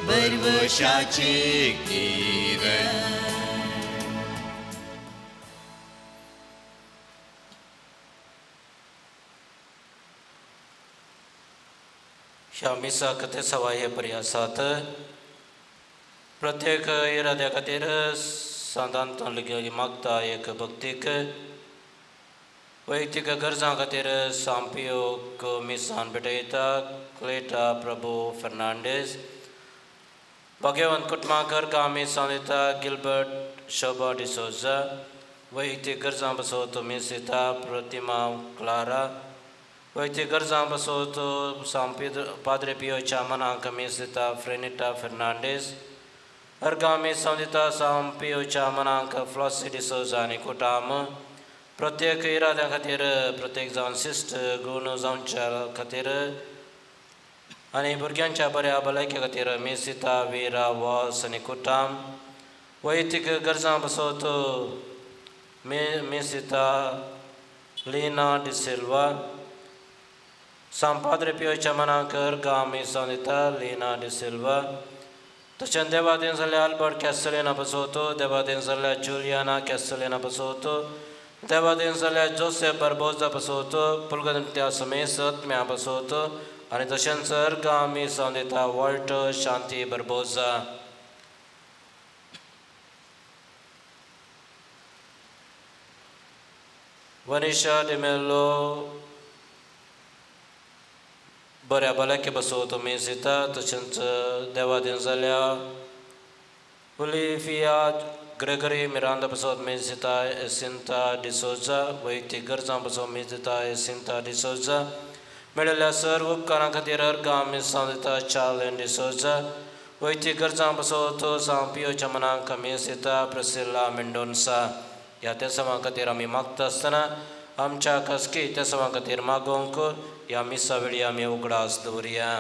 बरवशाचे किरण. ह्या मिसा कथे सवाय पर्यासात प्रत्येक इराद्या खातीर सांतांत मागता एक भक्तीक वैयक्तीक गरजां खातीर सांपियोक मिसान भेटयता. क्लेटा प्रभू फेर्नांडीस भगवंत कुटमाकर का मिसान दिता. गिलबर्ट शोभा डिसोजा वैयक्तीक गरजां बसोत मिस दिता. प्रतिमा क्लारा वैयक्तीक गरजां बसोत पाद्रे पियोच्या मनाक मिस दिता. फ्रेनिटा फेर्नांडीस अर्गामी संदिता सांपियोच्या मनाक फ्लॉसी डिसोजा आनी कुटाम प्रत्येक इराद्या खातीर प्रत्येक जावन शिश्ट गुण जावच्या खातीर आनी भुरग्यांच्या बऱ्या भलायके खातीर मिसिता विरा वॉस आनी कुटाम वैयक्तीक गरजां बसोत मिसिता लिना डिसिल्वा सांपाद्रे पियोच्या मनाक अर्गामी संदिता लिना डिसिल्वा. तशें देवादीन जाल्ल्या आल्बर्ट कॅस्टलेना बसोतो. देवादीन जाल्ल्या जुलियाना कॅस्टलेना बसोतो. देवादीन जाल्ल्या जोसेफ बर्बोजा बसोतो. पुलगंत्या समेस आत्म्या बसोतो आनी तशेंच अर्गामी संदिता वॉल्टर शांती बर्बोजा. वनिशा डिमेलो बऱ्या भलायके बसोत मिस दिता. तशेंच देवादीन जाल्ल्या ओलिफिया ग्रेगरी मिरांदा बसोत मिस दिता. एसिंता डिसोजा वैयक्तीक गरजां बसोत मिस दिता. एसिंता डिसोजा मेळिल्ल्या सर्व उपकारां खातीर अर्गां मिसां दिता. चार्लेन डिसोजा वैयक्तीक गरजां बसोत सांपियोच्या मनाक मिस दिता. प्रिसिल्ला मेंडोन्सा ह्या त्या सवां खातीर आमी मागता आसतना आमच्या खासगी त्या सवां खातीर मागोवंक ह्या मिसा वेळी आमी उगडास दवरया.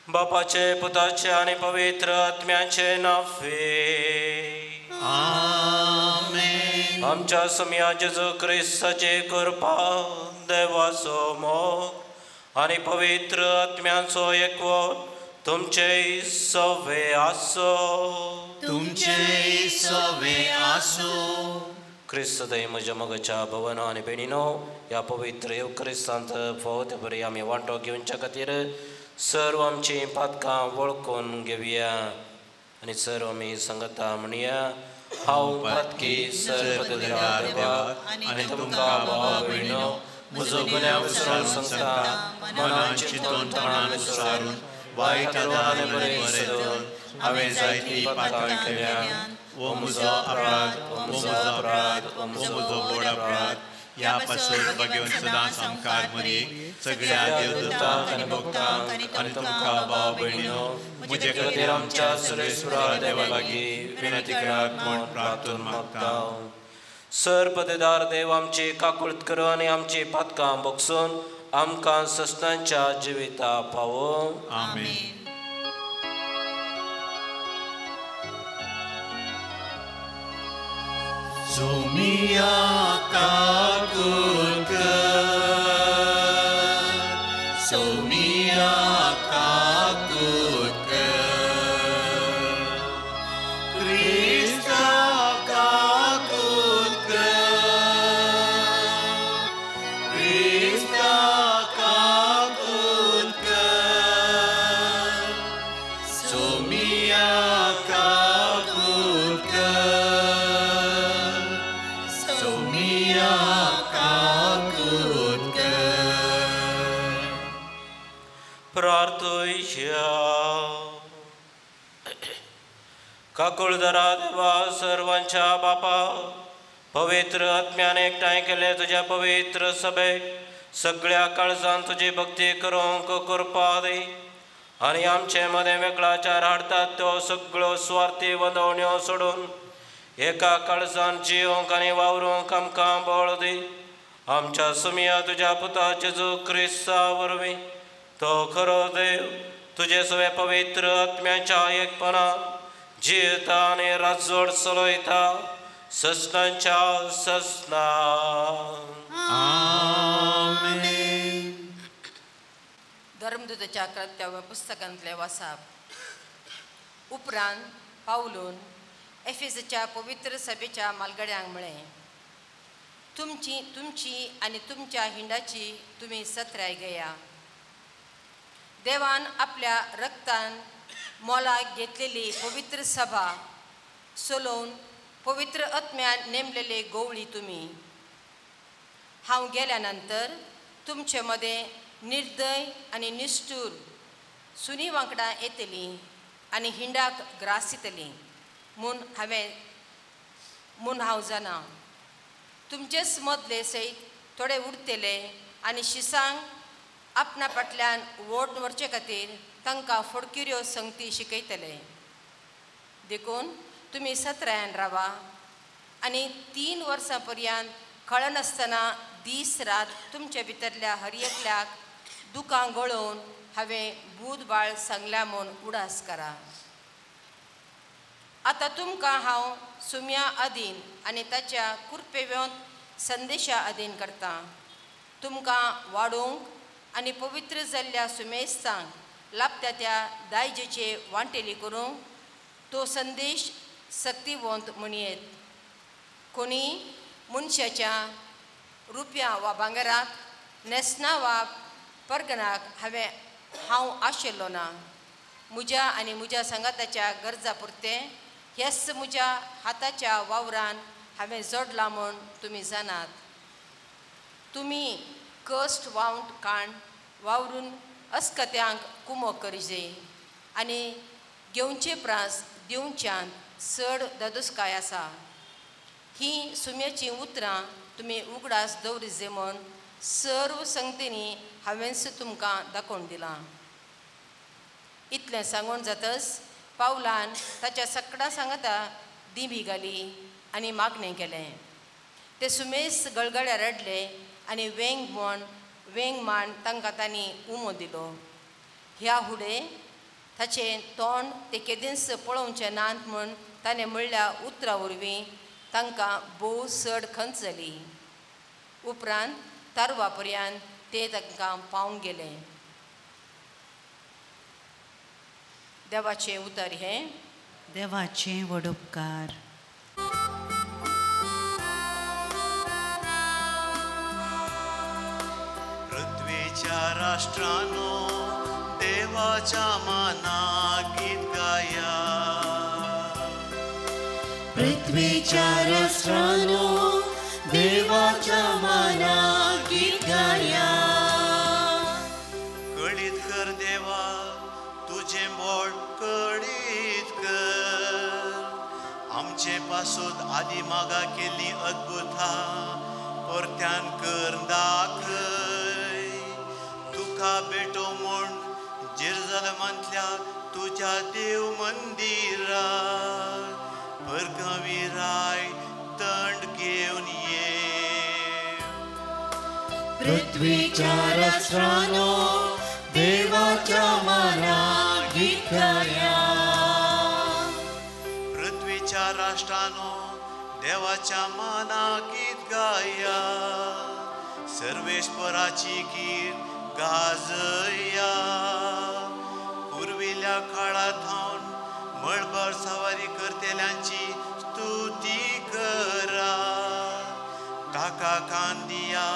बापाचे पुताचे आनी पवित्र आत्म्याचे नावे आमेन. आमच्या सुमिया जेजू क्रिस्ताची कृपा देवाचो मोग आनी पवित्र आत्म्याचो एकवट तुमचे सवे आसो. तुमचे सवे आसो. ख्रिस्त दय म्हज्या मगाच्या भवन आनी भयणीनो, ह्या पवित्र येवक्रिस्तांत फावते बरी आमी वांटो घेवच्या खातीर सर्व आमची पातकां वळखून घेवया आनी सर्व आमी सांगता म्हणया. हांव पातकी सर्व देवाक आनी तुमकां भाव भयणीनो, म्हजो गुन्या विसरून सांगता, मनान चिंतून तोंडान विसरून वायट आनी बरें विसरून हांवें जायती पातकां केल्या. वो म्हजो अपराध, वो म्हजो अपराध, वो म्हजो व्हड अपराध. ह्या पासून घेवन सदांच आमकां मरी सगळ्या देवदूतांक आनी भक्तांक आनी तुमकां भाव भयणीनो, म्हजे खातीर आमच्या सर्वेस्वरा देवा लागीं विनंती करात म्हूण प्रार्थून मागता. सर्पदेदार देव आमची काकुळट कर आनी आमची पातकां बोगसून आमकां सस्तांच्या जिविता पावो. आमेन. Sumia kakulkan, Sumia kakulkan, Krista kakulkan, Krista kakulkan, Sumia kakulkan. प्रार्थोया. काकुळदरा देवा, सर्वांच्या बापा, पवित्र आत्म्याने एकठांय केले तुझ्या पवित्र सभेक सगळ्या काळजान तुजी भक्ती करूंक कृपा दी आनी आमचे मदें वेगळाचार हाडटात त्यो सगळ्यो स्वार्थी वंदवण्यो सोडून एका काळजान जियोंक आनी वावरूंक आमकां बळ दी. आमच्या सुमिया तुज्या पुता जेजू क्रिस्ता वरवीं तो खरो देव तुजे सवे पवित्र आत्म्याच्या एकपणान जियेता आनी राजवट चलयता सस्नांच्या सस्ना. आमेन. धर्मदूताच्या कृत्याव्या पुस्तकांतले वाचप. उपरांत पावलून एफेसच्या पवित्र सभेच्या मालगड्यांक म्हळें, तुमची आनी तुमच्या हिंडाची तुमी सत्राय घेया. देवान आपल्या रक्तान मोलाक घेतलेली पवित्र सभा सोलोवन पवित्र आत्म्यान नेमलेले गवळी तुमी. हांव गेल्या नंतर तुमचे मदें निर्दय आनी निश्ठूर सुनी वांगडा येतली आनी हिंडाक ग्रासितली म्हूण हांव जाणा. तुमचेच मदले सयत थोडे उरतले आनी शिसांक आपणा फाटल्यान वोट व्हरचे खातीर तांकां फडकिऱ्यो संगती शिकयतले. देखून तुमी सत्रायान रावा आनी 3 वर्सां पर्यंत कळनासतना दीस रात तुमचे भितरल्या हर एकल्याक दुखां गळोवन हांवें बूधबाळ सांगल्या म्हूण उडास करा. आतां तुमकां हांव सुम्या अधीन आनी ताच्या कुरपेव्योंत संदेशा अधीन करता. तुमकां वाडोवंक आनी पवित्र जाल्ल्या सुमेस्तांक लाभता त्या दायजेचे वांटेली करूंक तो संदेश सक्तिवंत म्हणयेत. कोणी मनशाच्या रुपया वा भांगराक नेसना वा परगनाक हांव आशिल्लो ना. म्हज्या आनी म्हज्या संगाताच्या गरजा पुरते हेच म्हज्या हाताच्या वावरान हांवें जोडलां म्हूण तुमी जाणात. तुमी कश्ट वावंट काण वावरून अस्कत्यांक कुमो करचे आनी घेवचे प्रास दिवच्यांत चड ददुस्काय आसा. ही सुम्याची उतरां तुमी उगडास दवरिजे म्हूण सर्व संगतींनी हांवेंच तुमकां दाखोवन दिलां. इतलें सांगून जातच पावलान ताच्या सकडा सांगता दिबी घाली आनी मागणें केलें. ते सुमेस गळगड्या रडले आनी वेंग मांड तांकां तांणी उमो दिलो. ह्या फुडें ताचें तोंड ते केदींच पळोवचें नात म्हूण ताणें म्हणल्या उतरां वरवीं तांकां भोव चड खंत जाली. उपरांत तारवा पर्यंत ते तांकां पावूंक गेले. देवाचें उतर हें. देवाचे व्हड उपकार. पृथ्वीच्या राष्ट्रानो देवाच्या माना गीत गाया. पृथ्वीच्या राष्ट्रानो देवाच्या माना गीत गाया. कळीत कर देवा तुझे बोट कळीत कर. आमचे पासून आदी मागा केली अद्भुता परत्यान कर दाखय. तुका बेटो म्हूण जेरुसलेमांतल्या तुझ्या देव मंदिरात परगविराय दंड घेवन ये. पृथ्वीच्या राष्ट्रानो देवाच्या माना गीत गाया. पृथ्वीच्या राष्ट्रानो देवाच्या माना गीत गाया. सर्वेश्वराची गीत गाजया. पूर्विल्या काळात हावन मळभर सवारी करतेल्यांची स्तुती करा. ताका कांदिया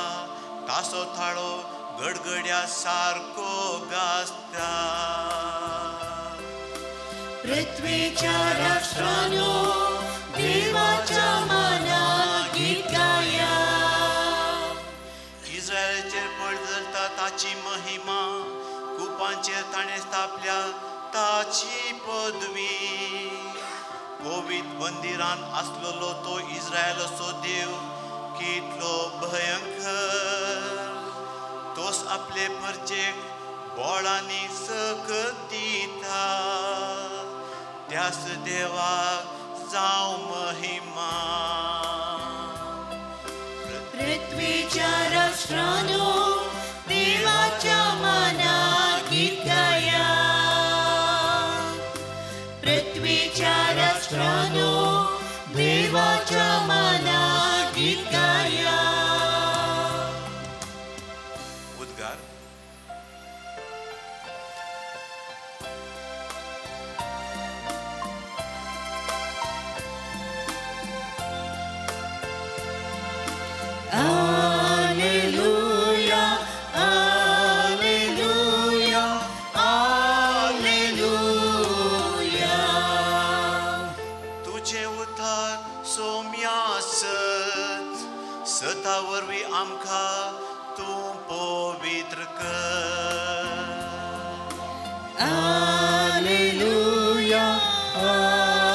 तासो थाळो गडगड्या सारको गाजता. पृथ्वीच्या राष्ट्रानो देवाच्या माना गीत गाया. इस्रायलाचेर पडजळता ताची महिमा. कुपांचेर ताणें स्थापल्या ताची पदवी. कोवीत मंदिरान आसलेलो तो इस्रायलाचो देव कितलो भयंकर. तोच आपले परचेक बोळांनी सकत दिता. त्याच देवाक जावं महिमा. पृथ्वीच्या राष्ट्रानो देवाच्या माना गीत गाया. पृथ्वीच्या राष्ट्रानो देवाच्या माना गीत गाया. उद्गार. Alleluia, Alleluia, Alleluia. तुझे उद्धार सोम्या सत. सता वरवीं आमकां तूं पवित्र कर. Alleluia,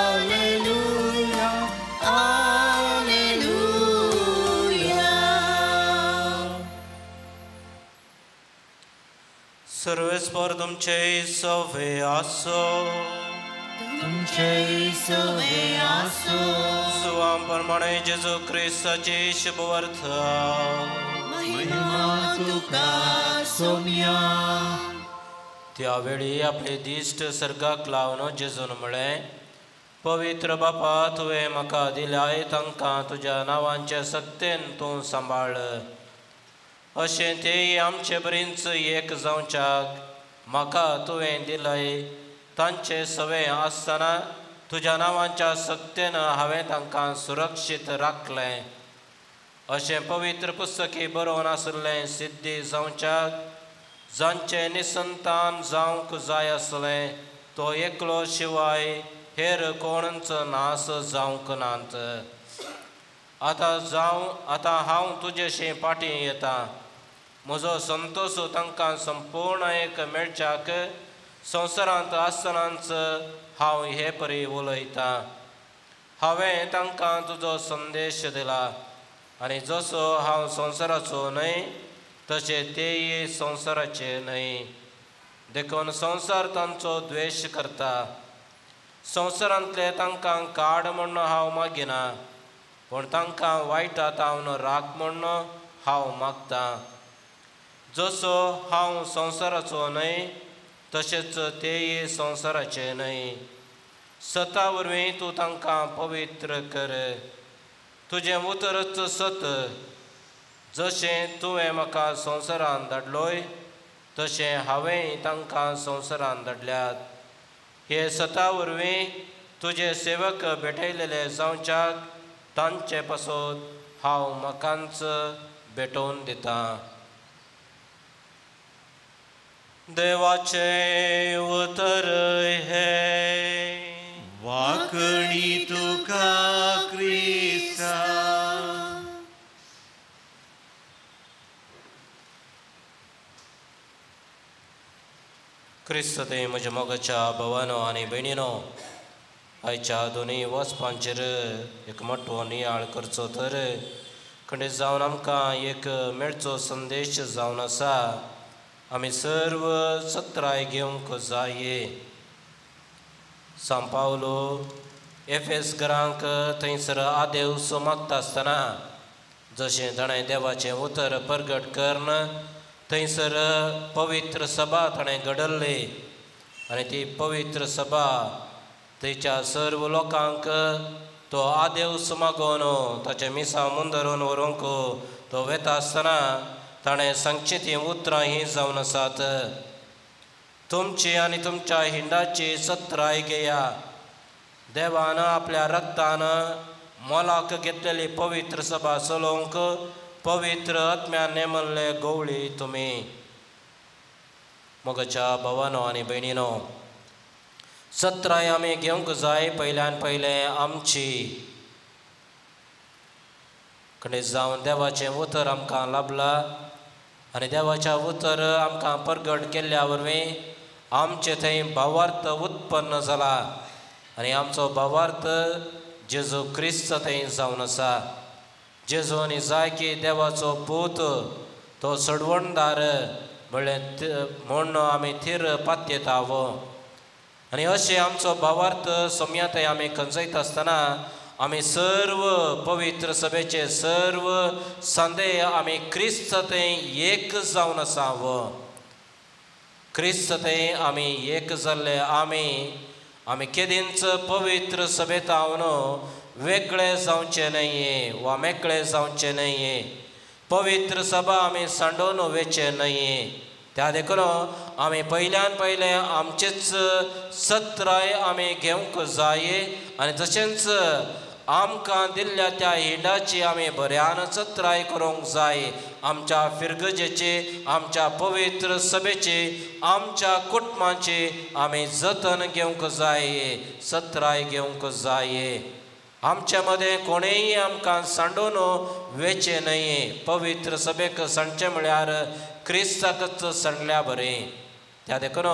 Alleluia, Alleluia. सर्वेस्पर तुमचे सवे आसो. तुमचे सवे आसो. सुवाम प्रमाणे जेजू ख्रिस्ताची शुभवर्थ. महिमा तुका सोम्या. त्यावेळी आपले दिश्ट सर्गाक लावन जेजून म्हळें, पवित्र बापा तुवें म्हाका दिल्याय तांकां तुज्या नांवांच्या सक्तेन तूं सांबाळ. अशें तेय आमचे बरींच एक जावच्याक म्हाका तुवें दिलय. तांचे सवे आसतना तुज्या नांवांच्या सक्तेन हांवें तांकां सुरक्षीत राखलें. अशें पवित्र पुस्तकी बरोवन आसलें सिद्धी जावच्याक जांचें निसंतान जावंक जाय आसलें तो एकलो शिवाय हेर कोणच नास जावंक नात. आतां हांव तुजेशी फाटीं येतां. म्हजो संतोश तांकां संपूर्ण एक मेळच्याक संवसारांत आसतनाच हांव हे परी उलयतां. हांवें तांकां तुजो संदेश दिला आनी जसो हांव संवसाराचो न्हय तशें तेय संवसाराचे न्हय. देखून संवसार तांचो द्वेश करता. संवसारांतले तांकां काड म्हूण हांव मागिना, पूण तांकां वायटांत हांव राख म्हूण हांव मागतां. जसो हांव संवसाराचो न्हय तशेंच तेय संवसाराचे न्हय. सता वरवीं तूं तांकां पवित्र कर. तुजें उतरच सत. जशें तुवें म्हाका संवसारांत धाडलोय तशें हांवेंय तांकां संवसारांत धाडल्यात. हे सता वरवीं तुझे सेवक भेटयलेले जावच्याक तांचे पासत हांव म्हाकाच भेटोवन दिता. देवाचे उतर हे वाकणी तुका क्रिस्ता. क्रिस्त ते म्हज्या मोगाच्या भावानो आनी भयणीनो, आयच्या दोनूय वचपांचेर एक मोठो नियाळ करचो तर खंडीत जावन आमकां एक मेळचो संदेश जावन आसा. आमी सर्व सत्राय घेवंक जाये. सांपावलो एफेस घरांक थंयसर आदेवस मागता आसतना जशें ताणें देवाचें उतर परगट करन थंयसर पवित्र सभा ताणें घडल्ली आनी ती पवित्र सभा थंयच्या सर्व लोकांक तो आदेवस मागोवन ताचे मिसां मुंदरून व्हरूंक तो वेता आसतना ताणें सांगची ती उतरां ही जावन आसात. तुमची आनी तुमच्या हिंडाची सत्राय घेया. देवान आपल्या रक्तान मोलाक घेतलेली पवित्र सभा चलोवंक पवित्र आत्म्यान नेमल्ले गवळी तुमी. मोगाच्या भावानो आनी भयणीनो, सत्राय आमी घेवंक जाय. पयल्यान पयलें आमची खंडीत जावन देवाचें उतर आमकां लाभलां आनी देवाच्या उतर आमकां परगट केल्ल्या वरवीं आमचे थंय भावार्थ उत्पन्न जाला आनी आमचो भावार्थ जेजू क्रिस्त थंय जावन आसा. जेजू आनी जाय की देवाचो पूत तो सडवणदार म्हूण आमी थीर पातयेताव आनी अशें आमचो भावार्थ सोम्या थंय आमी खंचयता आसतना आमी सर्व पवित्र सभेचे सर्व संदेह आमी क्रिस्त थंय एक जावन आसाव. क्रिस्त थंय आमी एक जाल्ले आमी केदींच पवित्र सभेत हांवन वेगळे जावचे न्हय वा मेकळे जावचे न्हय. पवित्र सभा आमी सांडून वेचे न्हय. त्या देखून आमी पयल्यान पयलें आमचेच सत्राय आमी घेवंक जाय आनी तशेंच आमकां दिल्ल्या त्या हिंडाची आमी बऱ्यान सत्राय करूंक जाय. आमच्या फिरगजेची, आमच्या पवित्र सभेची, आमच्या कुटुंबाची आमी जतन घेवंक जाय, सत्राय घेवंक जाय. आमच्या मदें कोणेय आमकां सांडून वेचे न्हय. पवित्र सभेक सांडचें म्हळ्यार क्रिस्ताकच सांडल्या बरें. त्या देखून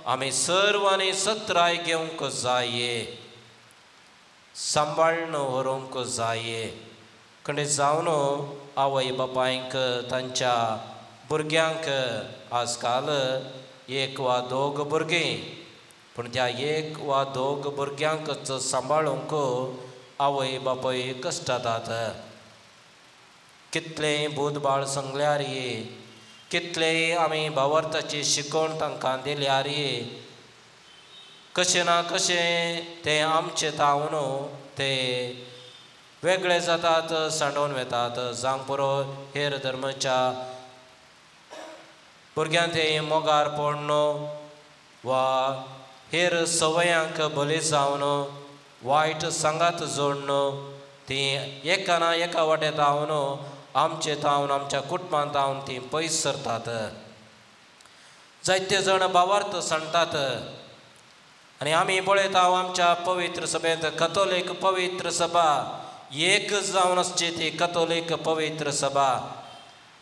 आमी सर्वांनी सत्राय घेवंक जाय, सांबाळून व्हरूंक जाय. खंडीत जावन आवय बापायंक तांच्या भुरग्यांक आजकाल एक वा दोग भुरगीं पूण त्या एक वा दोग भुरग्यांकच सांबाळूंक आवय बापाय कश्टातात. कितलेय बुधबाळ सांगल्यार कितलेय आमी भावार्थाची शिकवण तांकां दिल्यार कशें ना कशें ते आमचे तावन ते वेगळे जातात, सांडून वेतात. जावंक पुरो हेर धर्माच्या भुरग्यांक ते मोगार पडून वा हेर सवयांक बली जावन वायट सांगात जोडून ती एका ना एका वाटेन तावन आमचे तावन आमच्या कुटुंबांत तावन ती पयस सरतात. जायते जण भावार्थ सांडटात आनी आमी पळयता आमच्या पवित्र सभेंत कथोलीक पवित्र सभा एक जावन आसची ती कथोलीक पवित्र सभा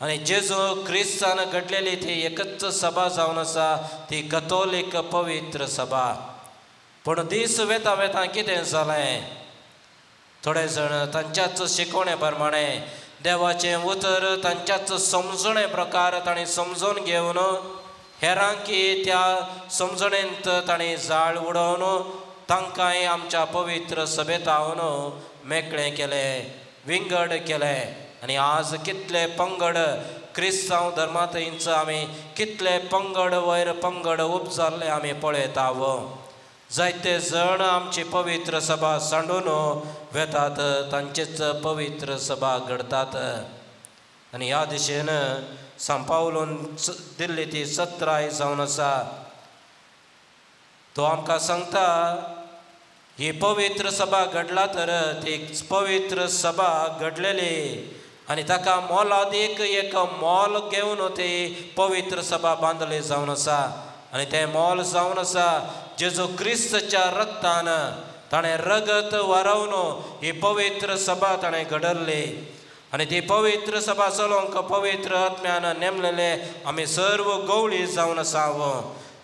आनी जेजू क्रिस्तान घडलेली ती एकच सभा जावन आसा ती कथोलीक पवित्र सभा. पूण दीस वेता वेता कितें जालें, थोडे जण तांच्याच शिकवणे प्रमाणे देवाचें उतर तांच्याच समजणे प्रकार तांणी समजून घेवन हेरांकी त्या समजणेंत तांणी जाळ उडोवन तांकांय आमच्या पवित्र सभेत हावन मेकळें केलें, विंगड केलें. आनी आज कितले पंगड क्रिस्तांव धर्मांत आमी कितले पंगड वयर पंगड उब जाल्ले आमी पळयताव. जायते जण आमची पवित्र सभा सांडून वेतात, तांचेच पवित्र सभा घडतात. आनी ह्या दिशेन सांपावलोन दिल्ली ती सत्राय जावन आसा. तो आमकां सांगता ही पवित्र सभा घडला तर ती पवित्र सभा घडलेली आणि ताका मोलादीक एक मोल घेवन ती पवित्र सभा बांदली जावन आसा आणि ते मोल जावन आसा जेजू क्रिस्ताच्या रक्तान ताणें रगत व्हारवन ही पवित्र सभा ताणें घडयल्ली आणि ती पवित्र सभा चलोवंक पवित्र आत्म्यान नेमलेले आमी सर्व गवळी जावन आसा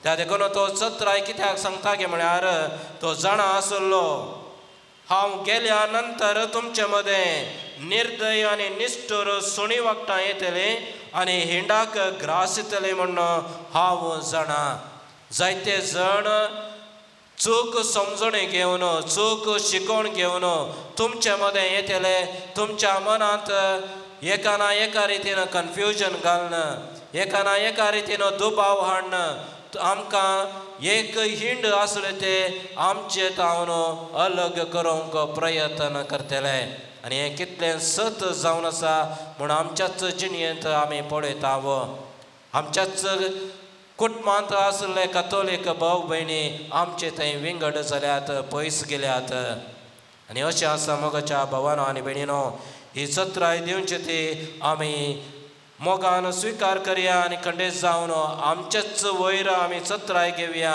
त्या देखून तो सत्राय कित्याक सांगता गे म्हळ्यार तो जाणा आसलो हांव गेल्या नंतर तुमचे मदें निर्दय आनी निष्ठुर सुणी वागटां येतले आनी हिंडाक ग्रास येतले म्हणून हांव जाणा. जायते जण चूक समजणी घेवन चूक शिकोवन घेवन तुमचे मदें येतले तुमच्या मनांत एका ना एका रितीन कन्फ्युजन घालन एका ना एका रितीन दुबाव हाडन आमकां एक हिंड आसले ते आमचे तावन अलग करूंक प्रयत्न करतले आनी हें कितलें सत जावन आसा म्हूण आमच्याच जिणेंत आमी पळयता. आमच्याच कुटुंबांत आसले कथोलीक भाव भयणी आमचे थंय विंगड जाल्यात पयस गेल्यात आनी अशें आसा मोगाच्या भावानो आनी भयणीनो ही सत्राय दिवची ती आमी मोगान स्विकार करया आनी खंडीत जावन आमचेच वयर आमी सत्राय घेवया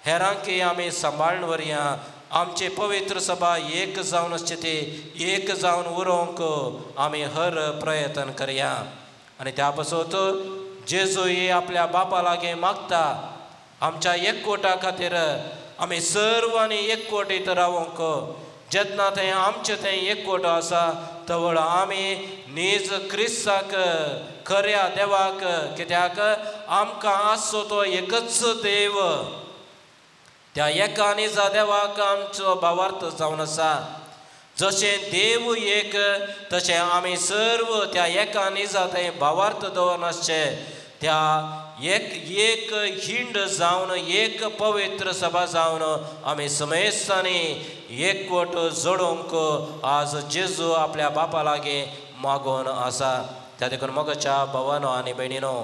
हेरांकी आमी सांबाळून व्हरया आमची पवित्र सभा एक जावन आसची ती एक जावन उरोवंक आमी हर प्रयत्न करया आनी त्या पासत जेजू ही आपल्या बापा लागीं मागता आमच्या एकवटा खातीर आमी सर्वांनी एकवटीत रावंक जेन्ना थंय आमचे थंय एकवटो आसा तवळ आमी नीज क्रिस्ताक खऱ्या देवाक कित्याक आमकां आसचो तो एकच देव त्या एका निजा देवाक आमचो भावार्थ जावन आसा. जशें देव एक तशें आमी सर्व त्या एका निजा थंय भावार्थ दवरून आसचे त्या एक हिंड जावन एक पवित्र सभा जावन आमी समेस्तांनी एकवट जोडूंक आज जेजू आपल्या बापा लागीं मागोवन आसा. त्या देखून मोगाच्या भावानो आनी भयणीनो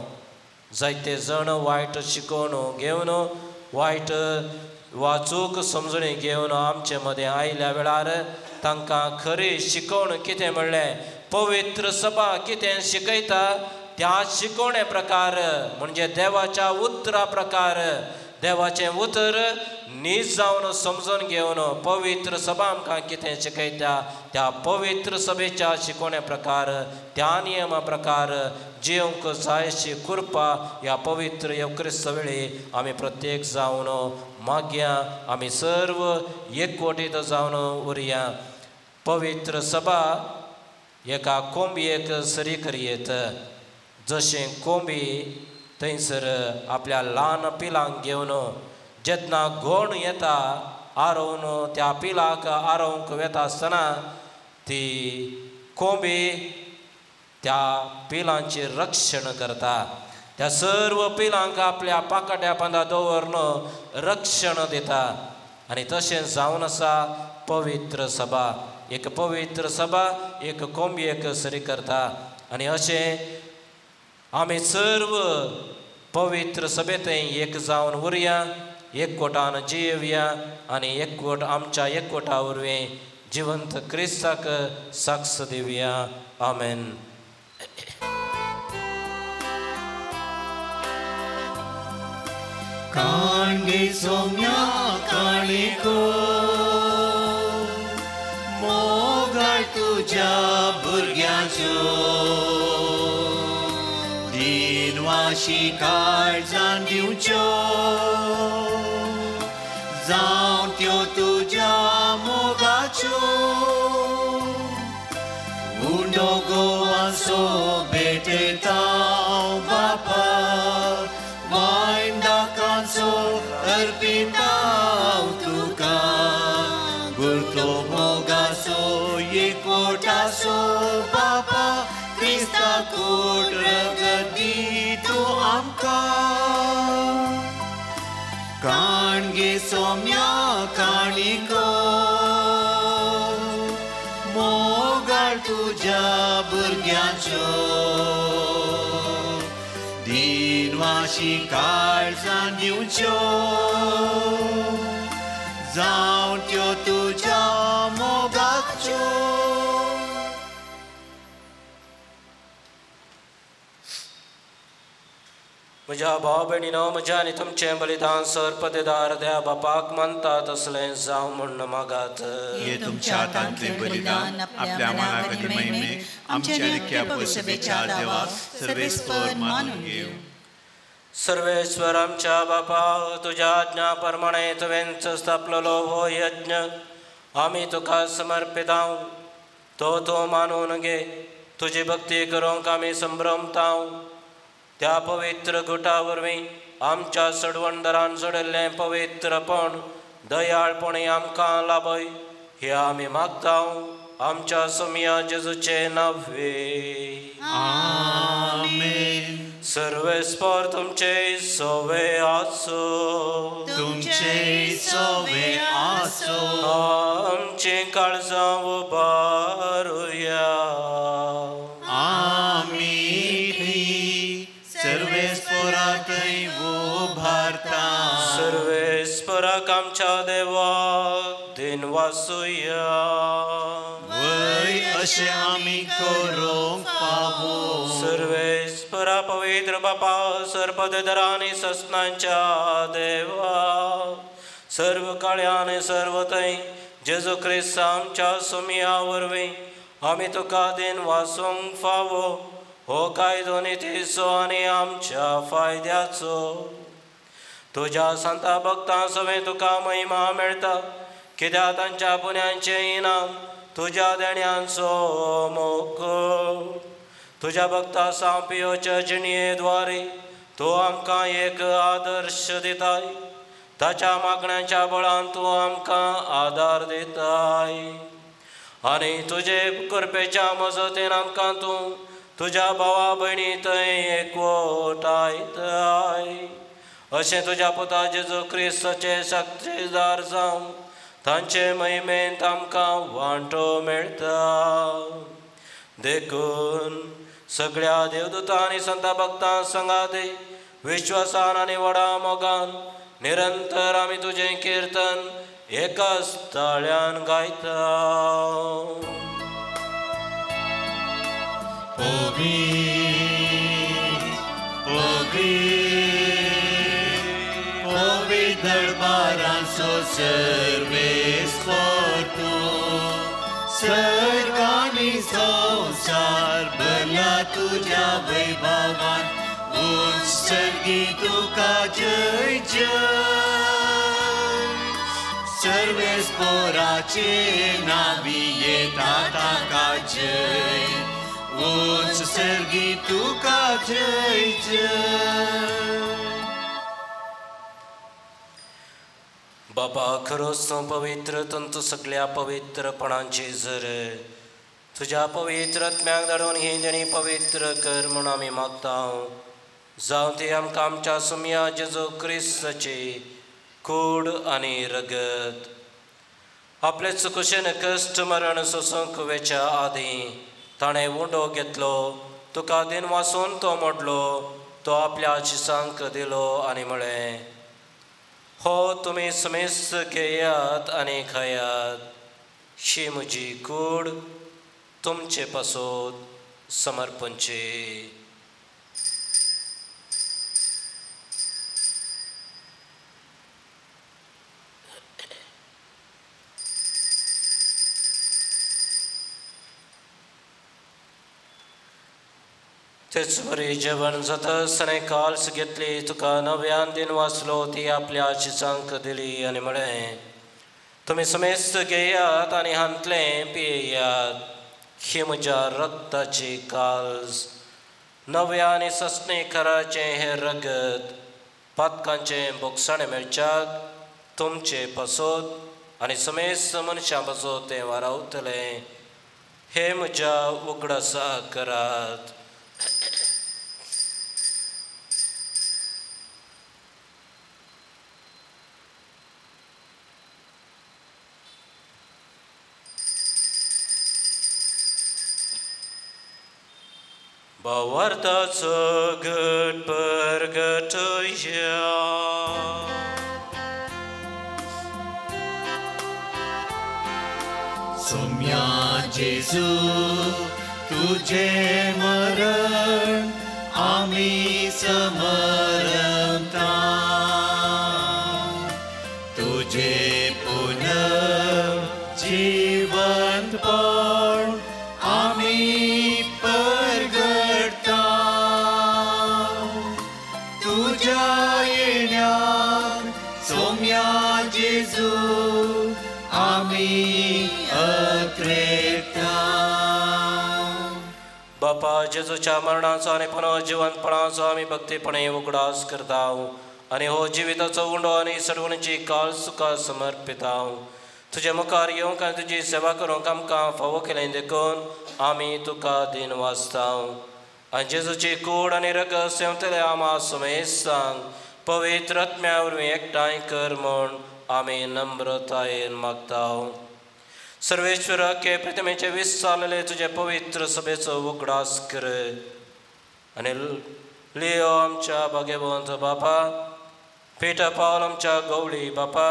जायते जण वायट शिकोवन घेवन वायट वा चूक समजणी घेवन आमचे मदें आयल्या वेळार तांकां खरी शिकोवण कितें म्हणलें पवित्र सभा कितें शिकयता त्या शिकोवणे प्रकार म्हणजे देवाच्या उतरा प्रकार देवाचें उतर नीज जावन समजून घेवन पवित्र सभा आमकां कितें शिकयता त्या पवित्र सभेच्या शिकोवणे प्रकार त्या नियमा प्रकार जिवंक जायशी कृपा ह्या पवित्र येवक्रिस्त वेळी आमी प्रत्येक जावन मागया आमी सर्व एकवटीत जावन उरया. पवित्र सभा एका कोंबयेक सरी करयेत जशें कोंबी थंयसर आपल्या ल्हान पिलांक घेवन जेन्ना घोण येता आरोवन त्या पिलाक आरोवंक वेता आसतना ती कोंबी त्या पिलांचें रक्षण करता त्या सर्व पिलांक आपल्या पाकट्या पांदा दवरून रक्षण दिता आनी तशें जावन आसा पवित्र सभा एक पवित्र सभा एक कोंबयेक सरी करता आनी अशें आमी सर्व पवित्र सभेंत एक जावन उरया एकवटान जियेवया आनी एकवट आमच्या एकवटा वरवीं जिवंत क्रिस्ताक साक्ष दिवया. आमेन. कांगे सोम्या काणिको मोगाळ तुज्या भुरग्यांचो दिनवाशी काळजान दिवच्यो जावं त्यो तुज्या मोगाच्यो उंडो गोवाचो भेटयता बापा वायंदाकांचो अर्पिता तुका गुरतो मोगाचो एकवटाचो बापा क्रिस्ता कोट रगती तूं आमकां काणगे सोम्या काणिको मोगाळ तुज्या भुरग्यांचो दिनवाशी काळजान दिवच्यो जावं त्यो म्हज्या भाव भयणीनो, म्हज्या आनी तुमचें बलिदान सर्पदेदार द्या बापाक मानता तसलें जावं म्हण मागात. हे तुमच्या हातांतलें बलिदान आपल्या मनाकरी महिमेक आमच्या नित्या पवित्रतेच्या देवाक सर्वेस्पर मानून घेव. सर्वेश्वर आमच्या बापा, तुज्या आज्ञा प्रमाणे तुवेंच स्थापलेलो हो यज्ञ आमी तुका समर्पितांव. तो तूं मानून घे. तुजी भक्ती करूंक आमी संभ्रमतांव. त्या पवित्र गुटा वरवीं आमच्या सडवंडरान जोडिल्लें पवित्रपण दयाळपणी आमकां लाभय. हे आमी मागतांव आमच्या सोमिया जेजूचे नांवे. आमेन. सर्वेस्पर तुमचे सोवे आसो. तुमचे सोवे आसो. आमची काळजां उबारुया. आमी सर्वेस्पराकय उबारता. सर्वेस्पराक आमच्या देवाक दिन वासुया. वय अशें आमी करूंक पावो. सर्वेस्परा पवित्र बापा, सर्पदेदारा आनी सस्नांच्या देवा, सर्व काळ्या आनी सर्व थंय जेजू ख्रिस्त आमच्या सोमिया वरवीं आमी तुका दिन वासूंक फावो. हो कायदो नितीचो आनी आमच्या फायद्याचो. तुज्या संता भक्तां सवें तुका महिमा मेळटा, कित्याक तांच्या पुण्यांचें इनाम तुज्या देण्यांचो मोग. तुज्या भक्ता सांपियोच्या जिणयेद्वारे तूं आमकां एक आदर्श दिताय. ताच्या मागण्यांच्या बळान तूं आमकां आदार दिताय. आनी तुजे कृपेच्या मजतीन आमकां तूं तुज्या भावा भयणी थंय एकवटायताय. अशें तुज्या पुता जेजू क्रिस्ताचे साक्षीदार जावन तांचे महिमेंत आमकां वांटो मेळटा. देखून सगळ्या देवदूतां आनी संता भक्तां संगाती विश्वासान आनी व्हडा मोगान निरंतर आमी तुजें किर्तन एकाच ताळ्यान गायता. पवित्र दरबारांचो सर्वेस्पर तूं. स्वर्ग आनी संवसार भरला तुज्या वैभवान. उंच सर्गी तुका जय जय. सर्वेस्पराचे नावी येता ताका जय. उंच सर्गी तुका जय जय. बाबा, खरोच तूं पवित्र, तंतू सगळ्या पवित्रपणांची झर. तुज्या पवित्र आत्म्याक धाडून ही देणी पवित्र कर म्हूण आमी मागतांव. जावं ती आमकां आमच्या सोमिया जेजू क्रिस्ताची कूड आनी रगत. आपले चुकुशेन कश्ट मरण सोसूंक वेच्या आदीं ताणें उंडो घेतलो. तुका दिन वासून तो मोडलो. तो आपल्या शिसांक दिलो आनी म्हळें, हो तुमी समेस्त घेयात आनी खायात. शी म्हजी कूड तुमचे पासोत समर्पणची. तेच बरी जेवण जाता आसतना काल्स घेतली. तुका नव्यान दिन वाचलो. ती आपल्या शिसांक दिली आनी म्हळें, तुमी समेस्त घेयात आनी हांतलें पियेयात. ही म्हज्या रक्ताची काल्स, नव्या आनी सस्नेकाराचें हें रगत, पातकांचें बोगसाणें मेळच्याक तुमचे पासोत आनी समेस्त मनशां पासोत तें वारावतलें. हे म्हज्या उगडासा करात. भावार्थाचो घट परगटुया. सोम्या जेजू तुझे मरण आम्ही समरमता तुझे पुनर्जीवंतपण आम्ही परगटता तुझ्या येण्याक सोम्या जेजू आम्ही अत्रेता. बापा जेजूच्या मरणाचो आनी पुनर्जीवंतपणाचो आमी भक्तीपणे उगडास करता आनी हो जिविताचो उंडो आनी सडवणीची काळ सुखां समर्पिता. तुजे मुखार येवंक आनी तुजी सेवा करूंक आमकां फावो केलें देखून आमी तुका दिन वाचता. आनी जेजूची कूड आनी रगत सेवतले आमा सुमेस सांग पवित्र आत्म्या वरवीं एकठांय कर म्हूण आमी नम्रतायेन मागता. सर्वेश्वरा के प्रतिमेचे विस्तारलेले तुझे पवित्र सभेचो उगडास कर आनी लियो आमच्या भाग्यवंत बापा, पेटा पावल आमच्या गवळी बापा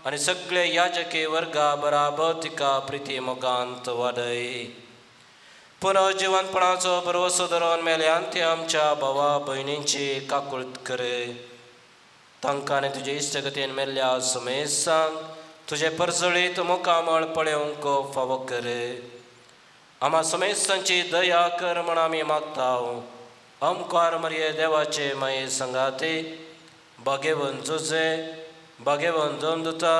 आनी सगळे याजकी वर्गा बराबर तिका प्रिती मोगांत वाडय. पुनर्जीवंतपणाचो भरवसो धरून मेल्यांत आमच्या भावा भयणींची काकुळट कर. तांकां आनी तुजे इश्टगतीन मेल्ल्या सुमेस सांग तुजे परसळीत मुखामळ पळोवंक फावो कर. आमा सुमेसांची दया कर म्हण आमी मागता. ओमकार मरिये देवाचे माये संगाती, भाग्यवन जुजे, भाग्यवन दोमदुता,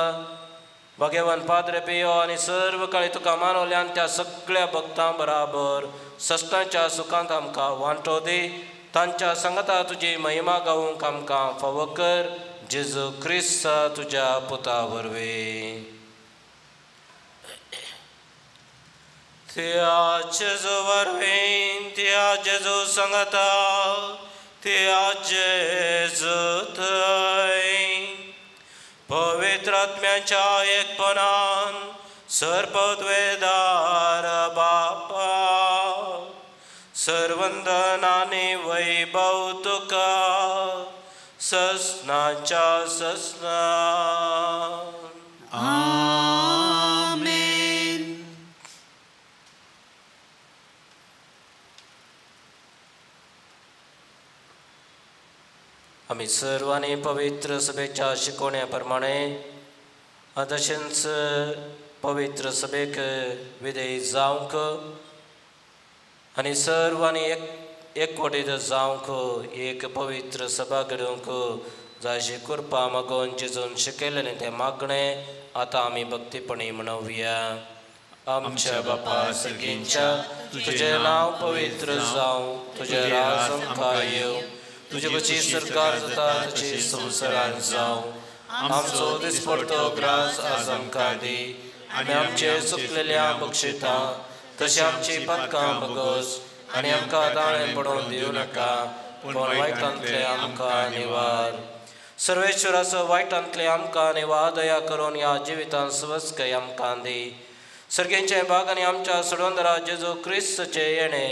भाग्यवन पाद्रे पियो आनी सर्व काळी तुका मानवल्यान त्या सगळ्या भक्तां बराबर सश्टांच्या सुखांत आमकां वांटो दी. तांच्या संगता तुजी महिमा गावूंक आमकां फावो कर. जेजू क्रिस्त तुज्या पुता वरवीं. त्या जेजू वरवीं, त्या जेजू संगता, त्या जेजू थंय पवित्र आत्म्याच्या एकपणान सर्पद्वेदार बापा सर्वंदनाने वैभव तुका ससनाच्या ससना. आमेन. आमी सर्वांनी पवित्र सभेच्या शिकवण्या प्रमाणे तशेंच पवित्र सभेक विधेय जावंक आनी सर्वांनी एकवटीत जावंक एक पवित्र सभा घडोवंक जाय अशी कृपा मागून जेजून शिकयलें तें मागणें आतां आमी भक्तीपणी म्हणुया. आमच्या बापा सर्गींच्या तुजें नांव पवित्र जावं, तुजें राज आमकां येवं, तुजे कशी सरकार जाता तशी संवसारांत जावं. आमचो दिसपडटो ग्रास आज आमकां दी आनी आमचे चुकलेल्या बक्षिता तशी आमची पातकां बगस आनी आमकां दाळें पडोवन दिवं नाका पूण वायटांतले आमकां निवार. सर्वेश्वराचो वायटांतले आमकां निवार दया करून ह्या जिवितांत स्वस्कय आमकां दी. सर्गेचे भाग आनी आमच्या सोडवंदरा जेजू क्रिस्तचे येणे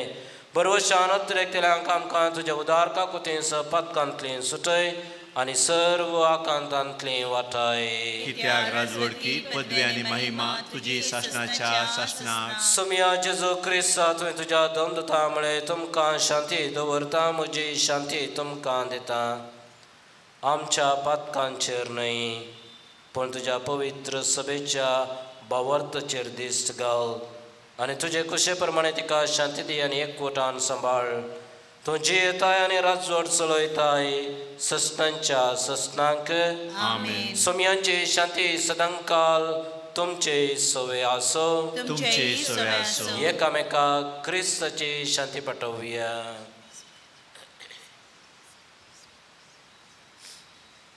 बरोवशान अतिरेकतेल्यांक आमकां तुज्या उदार काकुतीन पातकांतली सुटय आनी सर्व आकांतांतली वाटाय. कित्याक राजवडकी पदवी आनी महिमा तुजी शासनाच्या शासनाक. सुमया जेजू क्रिस्ता तुवें तुज्या दोमदुता मुळे तुमकां शांती दवरता, म्हजी शांती तुमकां दिता. आमच्या पातकांचेर न्हय पूण तुज्या पवित्र सभेच्या भावार्थाचेर दिश्ट घाल आनी तुजे कुशे प्रमाणे तिका शांती दी आनी एकवटान सांबाळ. तूं जियेताय आनी राजवट चलयताय सस्तांच्या सस्नांक. आमेन. सुमयांची शांती सदांकाल तुमचे सवे आसो. तुमचे सवे आसो. एकामेकाक क्रिस्ताची शांती पाठोवया.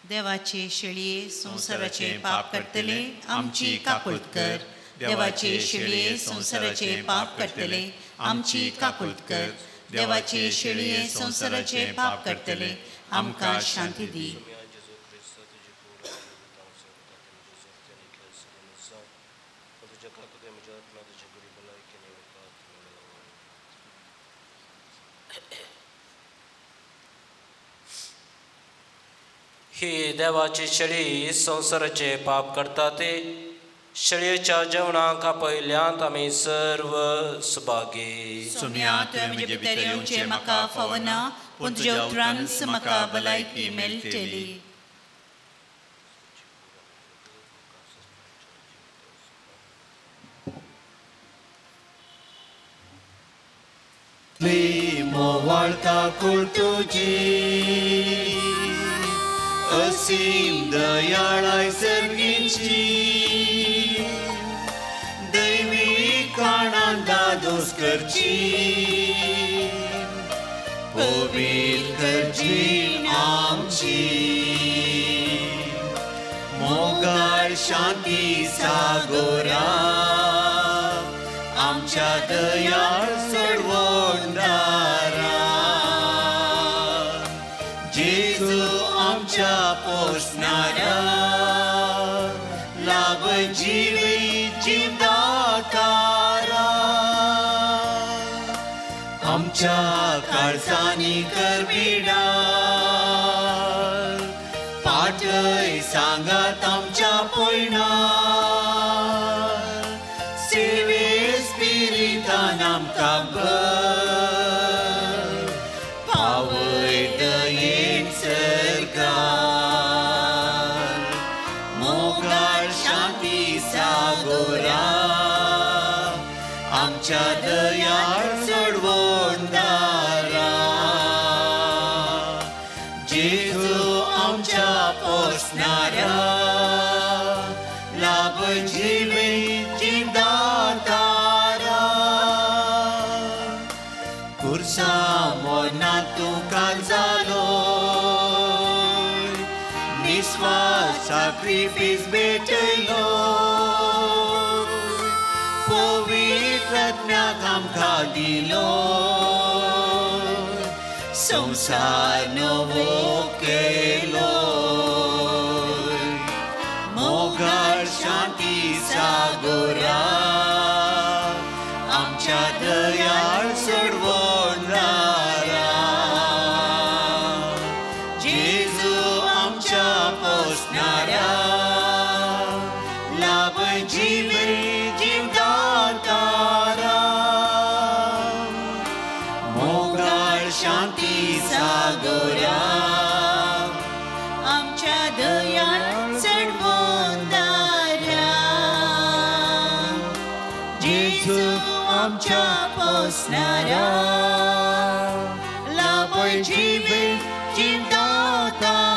देवाचे शेळये संसाराचे पाप करतले आमची काकुळट कर. देवाचे शेळये संसाराचे पाप करतले आमची काकुळट कर. देवाचे शेळये संसाराचे पाप करतले आमकां शांती दी. ही देवाची शेळी संसाराचे पाप करता ते शेळयेच्या जेवणाक आपयल्यांत आमी सर्व सुभागी. सुम्या तुवें म्हजे भितर येवचें म्हाका फावना पूण तुज्या उतरांच म्हाका भलायकी मेळटली. मोवाळता कुळ तुजी असीम दयाळाय सर्गीची दैवी काणांदा दोस करची पवित्र करची आमची मोगाळ शांती सागोरा आमच्या दयाळ सोडवणदारा जेजू आमच्या पोसणाऱ्या लाभ जीवी जीवदातारा आमच्या काळजांनी करबिडा पाठय सांगात आमच्या पयणा सेवे स्पिरितान आमकां पावय दयेन सरकार मोगाळ शांती सागोरा आमच्या दयाळ सोडवणदारा जेजू आमच्या पोसणाऱ्या लाभ जिवे जीवदातारा कुर्सा मोना तूं काल जालो निस्वास सॅक्रिफीस भेटयलो पवित्र आत्म्याक आमकां दिलो संसार नवो केलो मोगाळ शांती सागोरा आमच्या दयाळ सोडवणदारा जेजू आमच्या पोसणाऱ्या लाभ जिवे जीवदातारा मोगाळ शांती सागोरा आमच्या दयाळ सोडवणदारा जेजू आमच्या पोसणाऱ्या लाभ जिवे जीवदातारा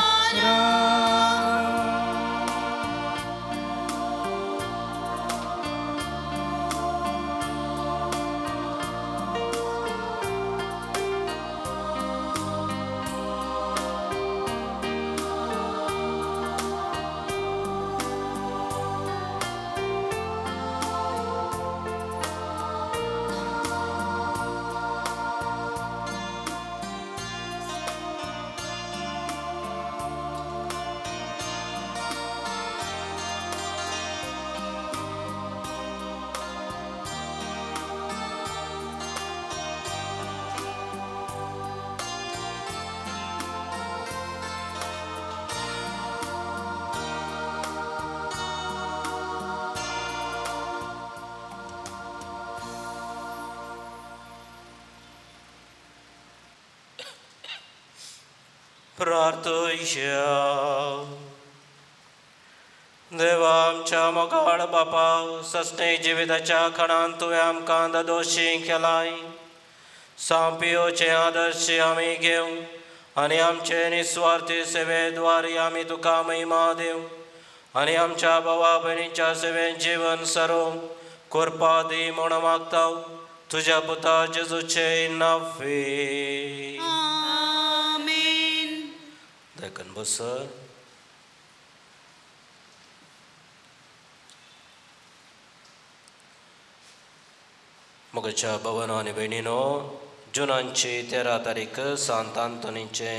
प्रार्थया देवा आमच्या मोगाळ बापा सस्ते जिविताच्या खणांत तुवें आमकां दोशी केलाय सांपियोचे आदर्श आमी घेवं आनी आमचे निस्वार्थी सेवेद्वारी आमी तुका महिमा देव आनी आमच्या भावा भयणीच्या सेवेन जीवन सरो कोरपा दी म्हूण मागता तुज्या पुता जेजूचे नांवे देखून बस मोगाच्या भवन आनी भयणीनो जुनांची 13 तारीख सांत आंतोनीचे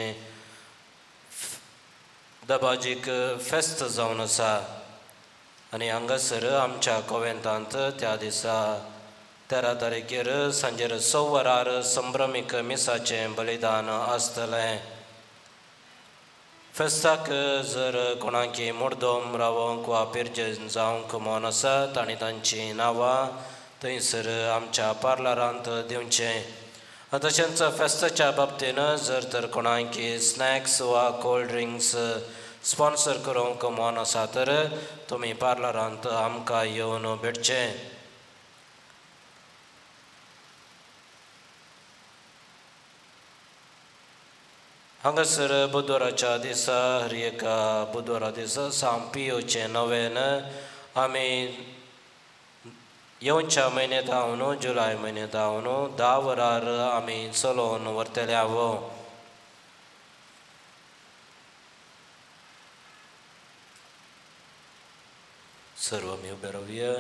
दबाजीक फेस्त जावन आसा आनी हांगासर आमच्या कॉवेंतांत त्या दिसा 13 तारखेर सांजेर 6 वरार संभ्रमीक मिसाचें बलिदान आसतलें. फेस्ताक जर कोणाकी मुर्दोम रावंक वा पिर्जन जावंक मोन आसात आनी तांची नांवां थंयसर आमच्या पार्लरांत दिवचें तशेंच फेस्ताच्या बाबतीन जर तर कोणाकी स्नॅक्स वा कोल्ड ड्रिंक्स स्पॉन्सर करूंक मोन आसा तर तुमी पार्लरांत आमकां येवन भेटचें. हांगासर बुधवाराच्या दिसा हर एका बुधवारा दिसा सांपियोचे नवेन आमी येवच्या म्हयन्यांत हांव जुलय म्हयन्यांत हांव 10 वरार आमी चलोवन व्हरतले हांव. सर्व आमी उबे रावया.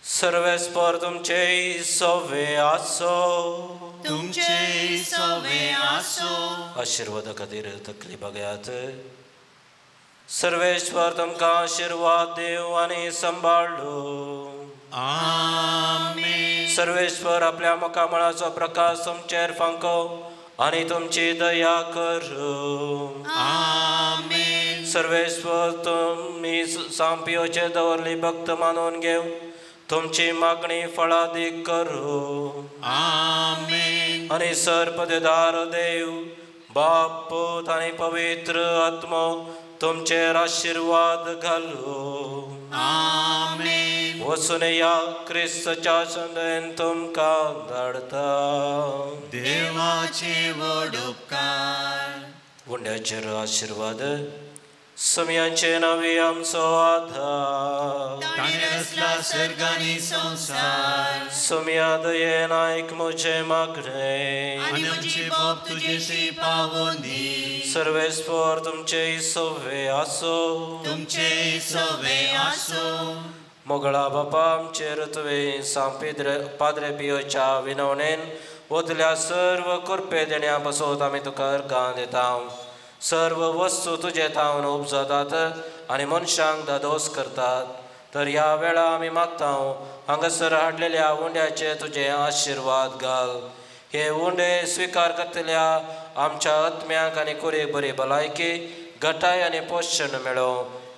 सर्वेस्पर तुमचे सवे आसो, तुमचे सवे आसो. आशिर्वादा खातीर तकली बगयात. सर्वेश्वर तुमकां आशिर्वाद देव आनी सांबाळलो. आमेन. सर्वेश्वर आपल्या मुखामळाचो प्रकाश तुमचेर फांको आनी तुमची दया करूं. आमेन. सर्वेश्वर तुमी सांपियोचे दवरली भक्त मानून घेव तुमची मागणी फळादीक करूं. आमेन. आनी सर्पदेदार देव बाप पूत आनी पवित्र आत्मो तुमचेर आशिर्वाद घालूं. आमेन. वचून या क्रिस्ताच्या संदेन तुमकां धाडटा. देवाचे व्हड उपकार. गुंड्याचेर आशिर्वाद. समियांचे नावी आमचो आधार. ताणे रचला सर्गानी संसार. समिया दयेन आयक म्हजे मागणे आनी आमचे बाप तुजेशी पावोन दी. सर्वेस्पर तुमचे सवे आसो. तुमचे सवे आसो. मोगळा बापा आमचेर तुवें पाद्रे पियोच्या विनवणेन वतल्या सर्व कुरपे देण्या पासत आमी तुका अर्गां दिता. सर्व वस्तू तुजे थावन उपजतात आनी मनशांक दादोस करतात. तर ह्या वेळा आमी मागता हांगासर हाडलेल्या उंड्याचे तुजे आशिर्वाद घाल. हे उंडे स्विकार करतल्या आमच्या आत्म्याक आनी कुरेक बरी भलायकी घटाय आनी पोषण मेळो.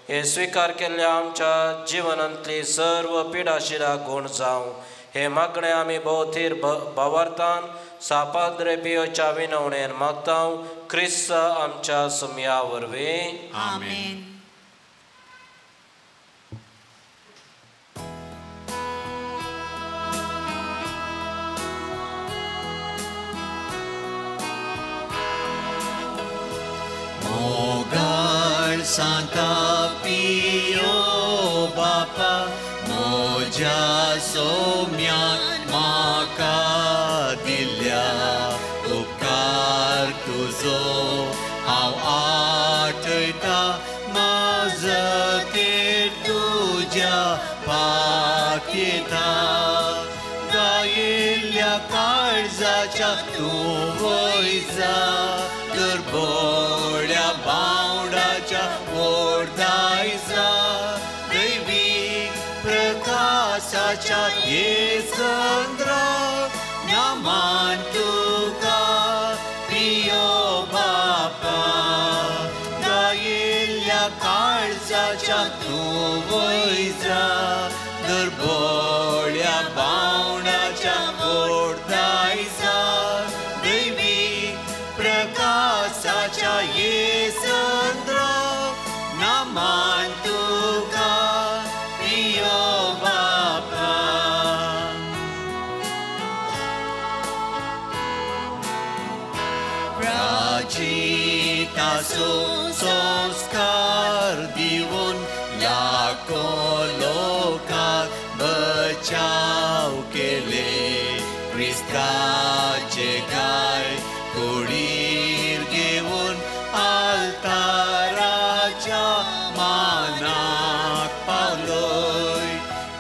हे स्विकार केल्ल्या आमच्या जिवनांतली सर्व पिडाशिरा गूण जावं. हे मागणें आमी भोवतीर भावार्थान सापाद्रे पियोच्या विनवणेन मागता क्रिस्त आमच्या सुमया वरवीं. आमेन. मोगाळ सांता पियो बापा मोज्या सोम्याक म्हाका दिल्या उपकार तुजो हांव आठयता. मजतेर तुज्या पातयेता. गायिल्ल्या काळजाच्या तूं वयजा तर बोळ्या बावडाच्या ओर्दायजा. दैवीक प्रकाशाच्या येसंद्रा नमान तुका पियो बापा. गायिल्ल्या काळजाच्या तूं वयजा तर बोळ्या बावडाच्या ओर्दायजा. दैवीक प्रकाशाच्या येसंद्रा नमान तुका पियो बापा. प्राचिताचो संस्कार दिवन लाखो लोकांक बचाव केले. क्रिस्ताचे गाय कुडीर घेवन आल्ताराच्या मानाक पावलोय.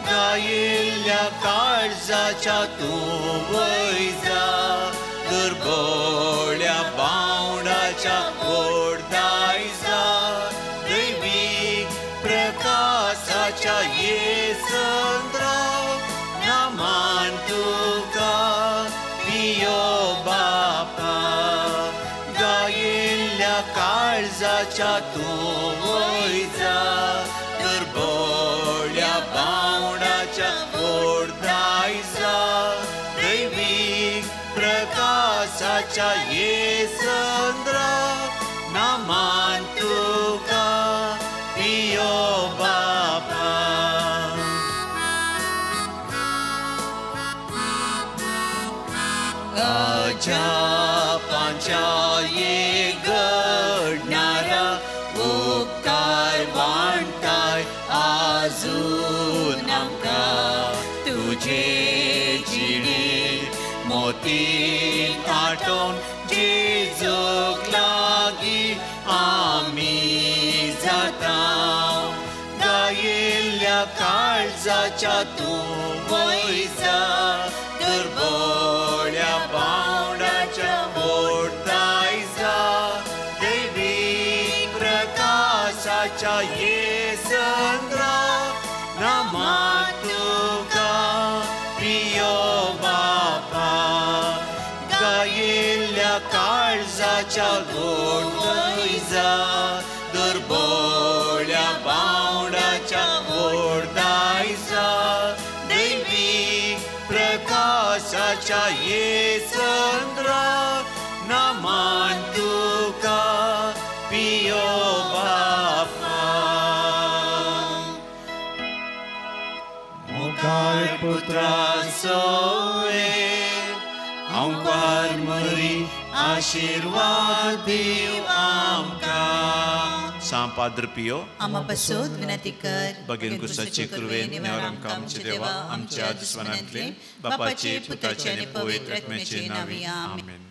गायिल्ल्या काळजाच्या तूं वयजा तर बोळ्या बावडाच्या ओर्दायजा. दैवीक प्रकाशाच्या येसंद्रा नमान तुका पियो बापा. गायिल्ल्या काळजाच्या तूं वयजा तर बोळ्या प्रकाशाच्या येसंद्रा नामान तुका पियो बापा अजापांच्या ये घडणारा उपकार वांटाय आजून आमकां तुझे जिणे मोती आठोवन जेजूक लागीं आमी जाता गायिल्ल्या काळजाच्या तूं वयजा दुर्बळ्या बावडाच्या मोडताय जा दैवीक प्रकाशाच्या येसंद्रा नामान तुका पियो बापा गायिल्ल्या काळजाच्या गोडवयजा दुर्बळ्या बावडाच्या मोडताय जा दैवीक प्रकाशाच्या येसंद्रा नामान तुका पियो बापा मोगाळ पुत्रा सोये आमकां मरी आशीर्वाद दिव आमकां सांग पाद्र पियो आम्हा पसोत विनंती कर भगीन कुसाचे कृपेन नेवरांका आमचे देवा आमच्या दुस्मनांतले बापाचे पुताचे आणि पवित्र आत्म्याचे नावे आमेन.